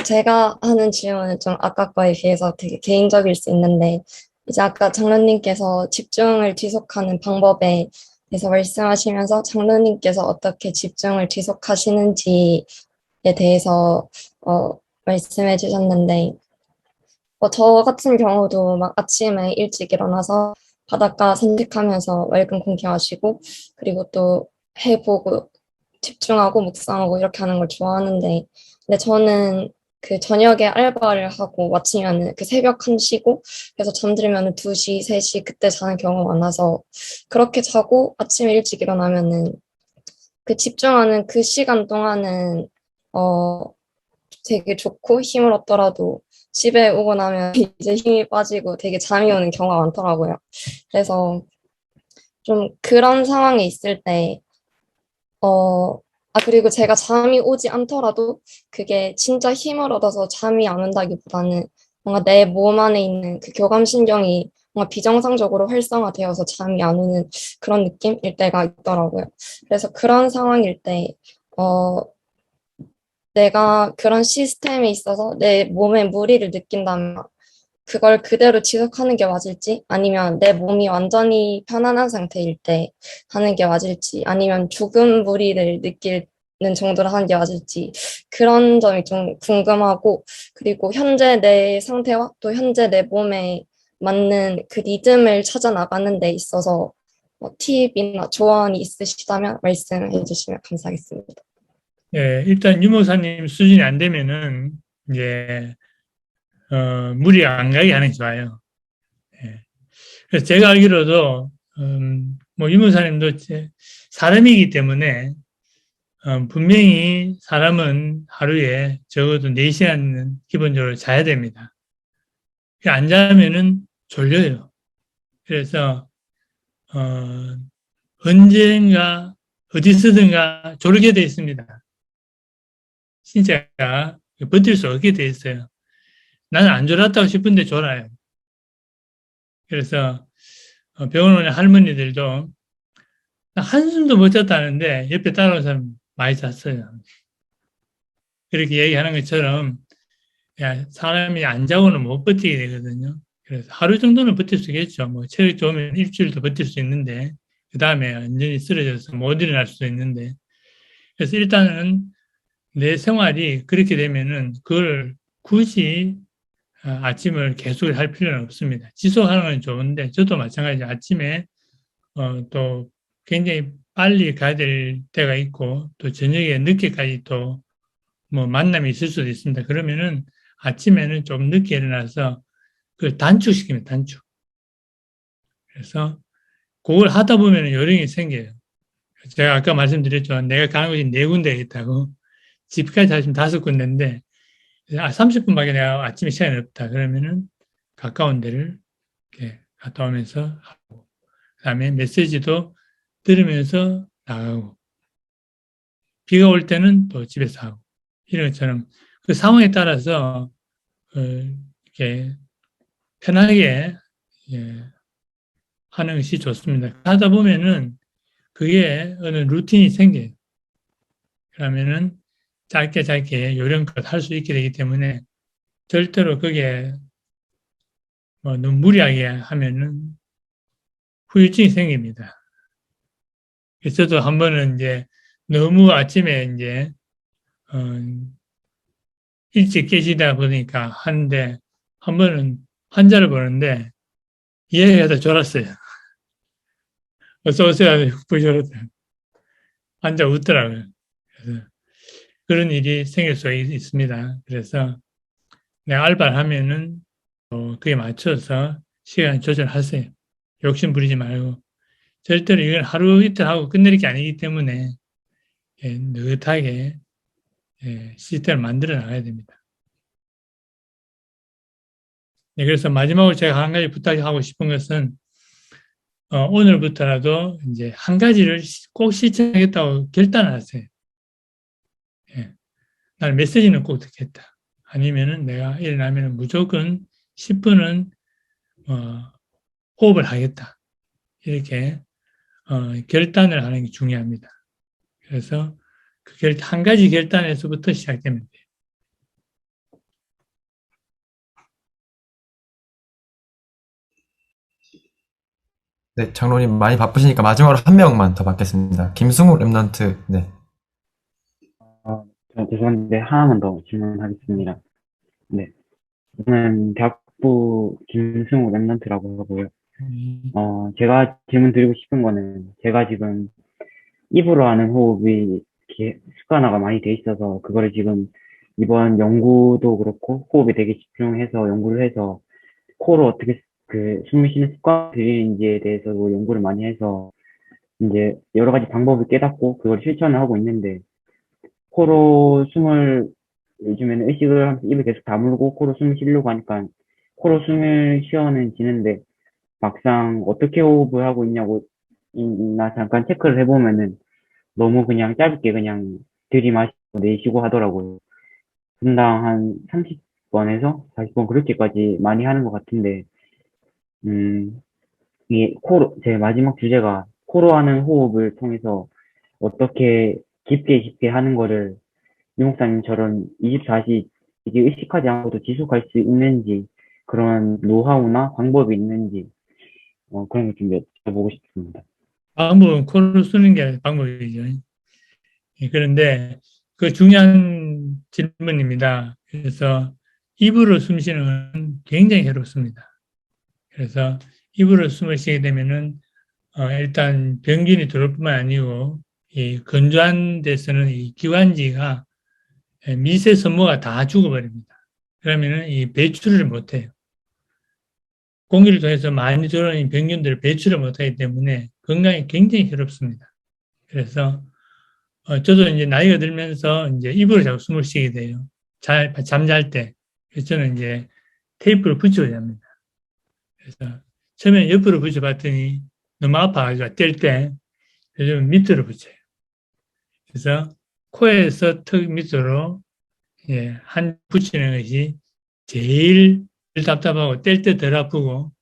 제가 하는 질문은 좀 아까 거에 비해서 되게 개인적일 수 있는데, 이제 아까 장로님께서 집중을 지속하는 방법에 대해서 말씀하시면서 장로님께서 어떻게 집중을 지속하시는지에 대해서 말씀해 주셨는데, 저 같은 경우도 막 아침에 일찍 일어나서 바닷가 산책하면서 맑은 공기 마시고, 그리고 또 해보고, 집중하고, 묵상하고 이렇게 하는 걸 좋아하는데, 근데 저는 그 저녁에 알바를 하고 마치면은 그 새벽 1시고, 그래서 잠들면은 2시, 3시 그때 자는 경우가 많아서, 그렇게 자고 아침에 일찍 일어나면은 그 집중하는 그 시간 동안은, 어, 되게 좋고 힘을 얻더라도 집에 오고 나면 이제 힘이 빠지고 되게 잠이 오는 경우가 많더라고요. 그래서 좀 그런 상황에 있을 때, 그리고 제가 잠이 오지 않더라도 그게 진짜 힘을 얻어서 잠이 안 온다기보다는 뭔가 내 몸 안에 있는 그 교감신경이 뭔가 비정상적으로 활성화되어서 잠이 안 오는 그런 느낌일 때가 있더라고요. 그래서 그런 상황일 때, 어, 내가 그런 시스템에 있어서 내 몸에 무리를 느낀다면 그걸 그대로 지속하는 게 맞을지, 아니면 내 몸이 완전히 편안한 상태일 때 하는 게 맞을지, 아니면 조금 무리를 느끼는 정도로 하는 게 맞을지, 그런 점이 좀 궁금하고, 그리고 현재 내 상태와 또 현재 내 몸에 맞는 그 리듬을 찾아 나가는 데 있어서 팁이나 조언이 있으시다면 말씀해 주시면 감사하겠습니다. 예, 일단 유모사님 수준이 안 되면은 이제 무리 안 가게 하는 게 좋아요. 예. 그래서 제가 알기로도 뭐 유모사님도 사람이기 때문에 분명히 사람은 하루에 적어도 4시간은 기본적으로 자야 됩니다. 안 자면은 졸려요. 그래서 언젠가 어디서든가 졸게 돼 있습니다. 진짜가 버틸 수 없게 돼 있어요. 나는 안 졸았다고 싶은데 졸아요. 그래서 병원 오는 할머니들도 한숨도 못 잤다는데 옆에 따라오는 사람 많이 잤어요. 그렇게 얘기하는 것처럼 사람이 안 자고는 못 버티게 되거든요. 그래서 하루 정도는 버틸 수 있겠죠. 뭐 체력 좋으면 일주일도 버틸 수 있는데 그 다음에 완전히 쓰러져서 못 일어날 수도 있는데, 그래서 일단은 내 생활이 그렇게 되면은 그걸 굳이 아침을 계속 할 필요는 없습니다. 지속하는 건 좋은데 저도 마찬가지 아침에 또 굉장히 빨리 가야 될 때가 있고 또 저녁에 늦게까지 또 뭐 만남이 있을 수도 있습니다. 그러면은 아침에는 좀 늦게 일어나서 그 단축시킵니다. 단축. 그래서 그걸 하다 보면 요령이 생겨요. 제가 아까 말씀드렸죠. 내가 가는 곳이 4군데가 있다고. 집까지 하시면 5군데인데 30분밖에 내가 아침에 시간이 없다. 그러면은 가까운 데를 이렇게 갔다 오면서 하고 그다음에 메시지도 들으면서 나가고 비가 올 때는 또 집에서 하고 이런 것처럼 그 상황에 따라서 이렇게 편하게 하는 것이 좋습니다. 하다 보면은 그게 어느 루틴이 생겨요. 그러면은 짧게 요령껏 할 수 있게 되기 때문에 절대로 그게 뭐 너무 무리하게 하면은 후유증이 생깁니다. 그래서 저도 한 번은 이제 너무 아침에 이제 일찍 깨시다 보니까 하는데 한 번은 환자를 보는데 이해하다 졸았어요. 어서 오세요. 부르셨어요. 환자 웃더라고요. 그래서 그런 일이 생길 수 있습니다. 그래서 내가 알바를 하면은 그에 맞춰서 시간 조절하세요. 욕심 부리지 말고 절대로 이건 하루 이틀 하고 끝낼 게 아니기 때문에 느긋하게 시스템을 만들어 나가야 됩니다. 네, 그래서 마지막으로 제가 한 가지 부탁하고 싶은 것은 오늘부터라도 이제 한 가지를 꼭 실천하겠다고 결단을 하세요. 나는 메시지는 꼭 듣겠다. 아니면은 내가 일어나면 무조건 10분은 호흡을 하겠다. 이렇게 결단을 하는 게 중요합니다. 그래서 한 가지 결단에서부터 시작되면 돼요. 네, 장로님 많이 바쁘시니까 마지막으로 한 명만 더 받겠습니다. 김승우 랩런트. 네. 죄송한데 하나만 더 질문하겠습니다. 네, 저는 대학부 김승우 랩런트라고 하고요. 제가 질문 드리고 싶은 거는 제가 지금 입으로 하는 호흡이 이렇게 습관화가 많이 돼 있어서 그거를 지금 이번 연구도 그렇고 호흡에 되게 집중해서 연구를 해서 코로 어떻게 그 숨을 쉬는 습관 들이는지에 대해서도 연구를 많이 해서 이제 여러 가지 방법을 깨닫고 그걸 실천을 하고 있는데 코로 숨을 요즘에는 의식을 하면서 입을 계속 다물고 코로 숨을 쉬려고 하니까 코로 숨을 쉬어는 지는데 막상 어떻게 호흡을 하고 있냐고 나 잠깐 체크를 해보면은 너무 그냥 짧게 그냥 들이마시고 내쉬고 하더라고요. 분당 한 30번에서 40번 그렇게까지 많이 하는 것 같은데 이게 코로 제 마지막 주제가 코로 하는 호흡을 통해서 어떻게 깊게 하는 거를 유 목사님처럼 24시 이게 의식하지 않고도 지속할 수 있는지 그런 노하우나 방법이 있는지 그런 걸 좀 여쭤보고 싶습니다. 방법은 코를 쓰는 게 방법이죠. 그런데 그 중요한 질문입니다. 그래서 입으로 숨 쉬는 건 굉장히 해롭습니다. 그래서 입으로 숨을 쉬게 되면은 일단 병균이 들어올 뿐만 아니고 이 건조한 데서는 이 기관지가 미세 섬모가 다 죽어버립니다. 그러면은 이 배출을 못해요. 공기를 통해서 많이 들어오는 병균들을 배출을 못하기 때문에 건강에 굉장히 해롭습니다. 그래서 저도 이제 나이가 들면서 이제 입으로 자꾸 숨을 쉬게 돼요. 잠잘 때. 그래서 저는 이제 테이프를 붙여야 합니다. 그래서 처음에 옆으로 붙여봤더니 너무 아파가지고 뗄 때 요즘 밑으로 붙여요. 그래서 코에서 턱 밑으로 한 붙이는 것이 제일 답답하고 뗄 때 덜 아프고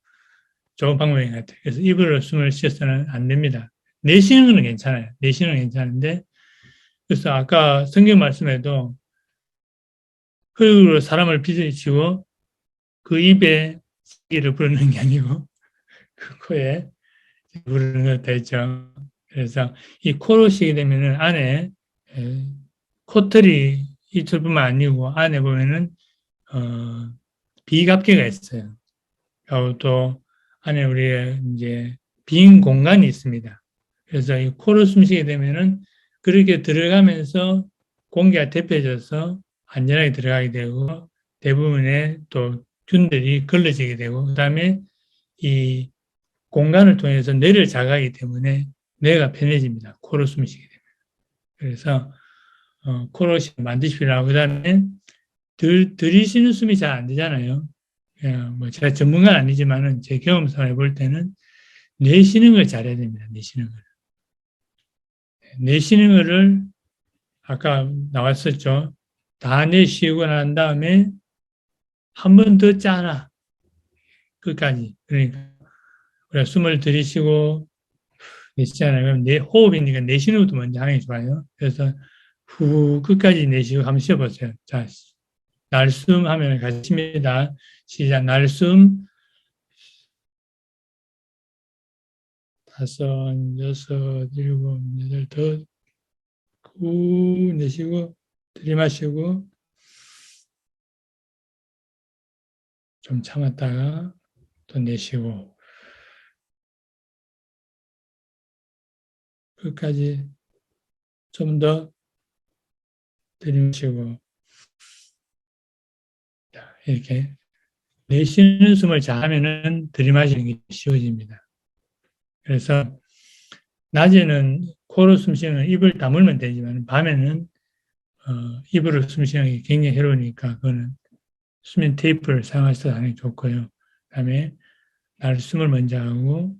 좋은 방법인 것 같아요. 그래서 입으로 숨을 쉬어서는 안 됩니다. 내쉬는 건 괜찮아요. 내쉬는 건 괜찮은데 그래서 아까 성경 말씀에도 흙으로 사람을 빚어치고 그 입에 시기를 부르는 게 아니고 그 코에 부르는 것도 있죠. 그래서 이 코로 쉬게 되면은 안에 코털이 이틀뿐만 아니고 안에 보면은 비갑계가 있어요. 그리고 또 안에 우리의 이제 빈 공간이 있습니다. 그래서 이 코로 숨쉬게 되면은 그렇게 들어가면서 공기가 데펴져서 안전하게 들어가게 되고 대부분의 또 균들이 걸러지게 되고 그다음에 이 공간을 통해서 뇌를 자극하기 때문에 뇌가 편해집니다. 코로 숨쉬게 되면. 그래서 코로 만드시라고 그다음에 들이쉬는 숨이 잘 안 되잖아요. 뭐 제가 전문가는 아니지만은 제 경험상 해볼 때는 내쉬는 걸 잘해야 됩니다. 내쉬는 걸. 내쉬는 거를 아까 나왔었죠. 다 내쉬고 난 다음에 한 번 더 짜라. 끝까지. 그러니까 우리가 숨을 들이쉬고 내쉬잖아요. 그럼 내 호흡이니까 내쉬는 것도 먼저 하는 게 좋아요. 그래서 후 끝까지 내쉬고 한번 쉬어보세요. 자, 날숨 하면 같이 합니다. 시작. 날숨 5, 6, 7, 8, 후 내쉬고 들이마시고 좀 참았다가 또 내쉬고 끝까지 좀 더 들이마시고 이렇게 내쉬는 숨을 잘하면은 들이마시는 게 쉬워집니다. 그래서 낮에는 코로 숨쉬는 입을 다물면 되지만 밤에는 입으로 숨쉬는 게 굉장히 해로우니까 그거는 수면 테이프를 사용해서 하는 게 좋고요. 그다음에 날숨을 먼저 하고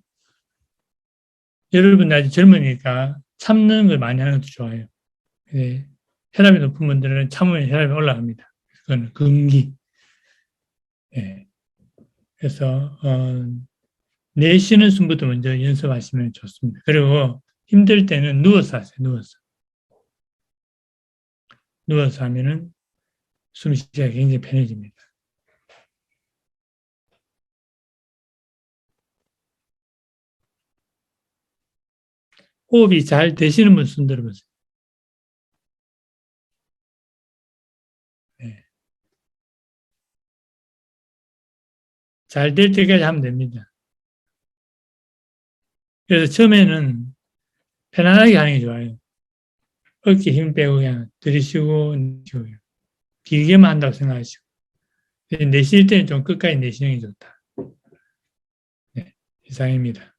여러분 아직 젊으니까 참는 걸 많이 하는 것도 좋아요. 혈압이 높은 분들은 참으면 혈압이 올라갑니다. 그건 금기. 예. 그래서 내쉬는 숨부터 먼저 연습하시면 좋습니다. 그리고 힘들 때는 누워서 하세요. 누워서 하면은 숨쉬기가 굉장히 편해집니다. 호흡이 잘 되시는 분 손 들어보세요. 네. 잘 될 때까지 하면 됩니다. 그래서 처음에는 편안하게 하는 게 좋아요. 어깨 힘 빼고 그냥 들이쉬고 내쉬고 길게만 한다고 생각하시고 내쉴 때는 좀 끝까지 내쉬는 게 좋다. 네, 이상입니다.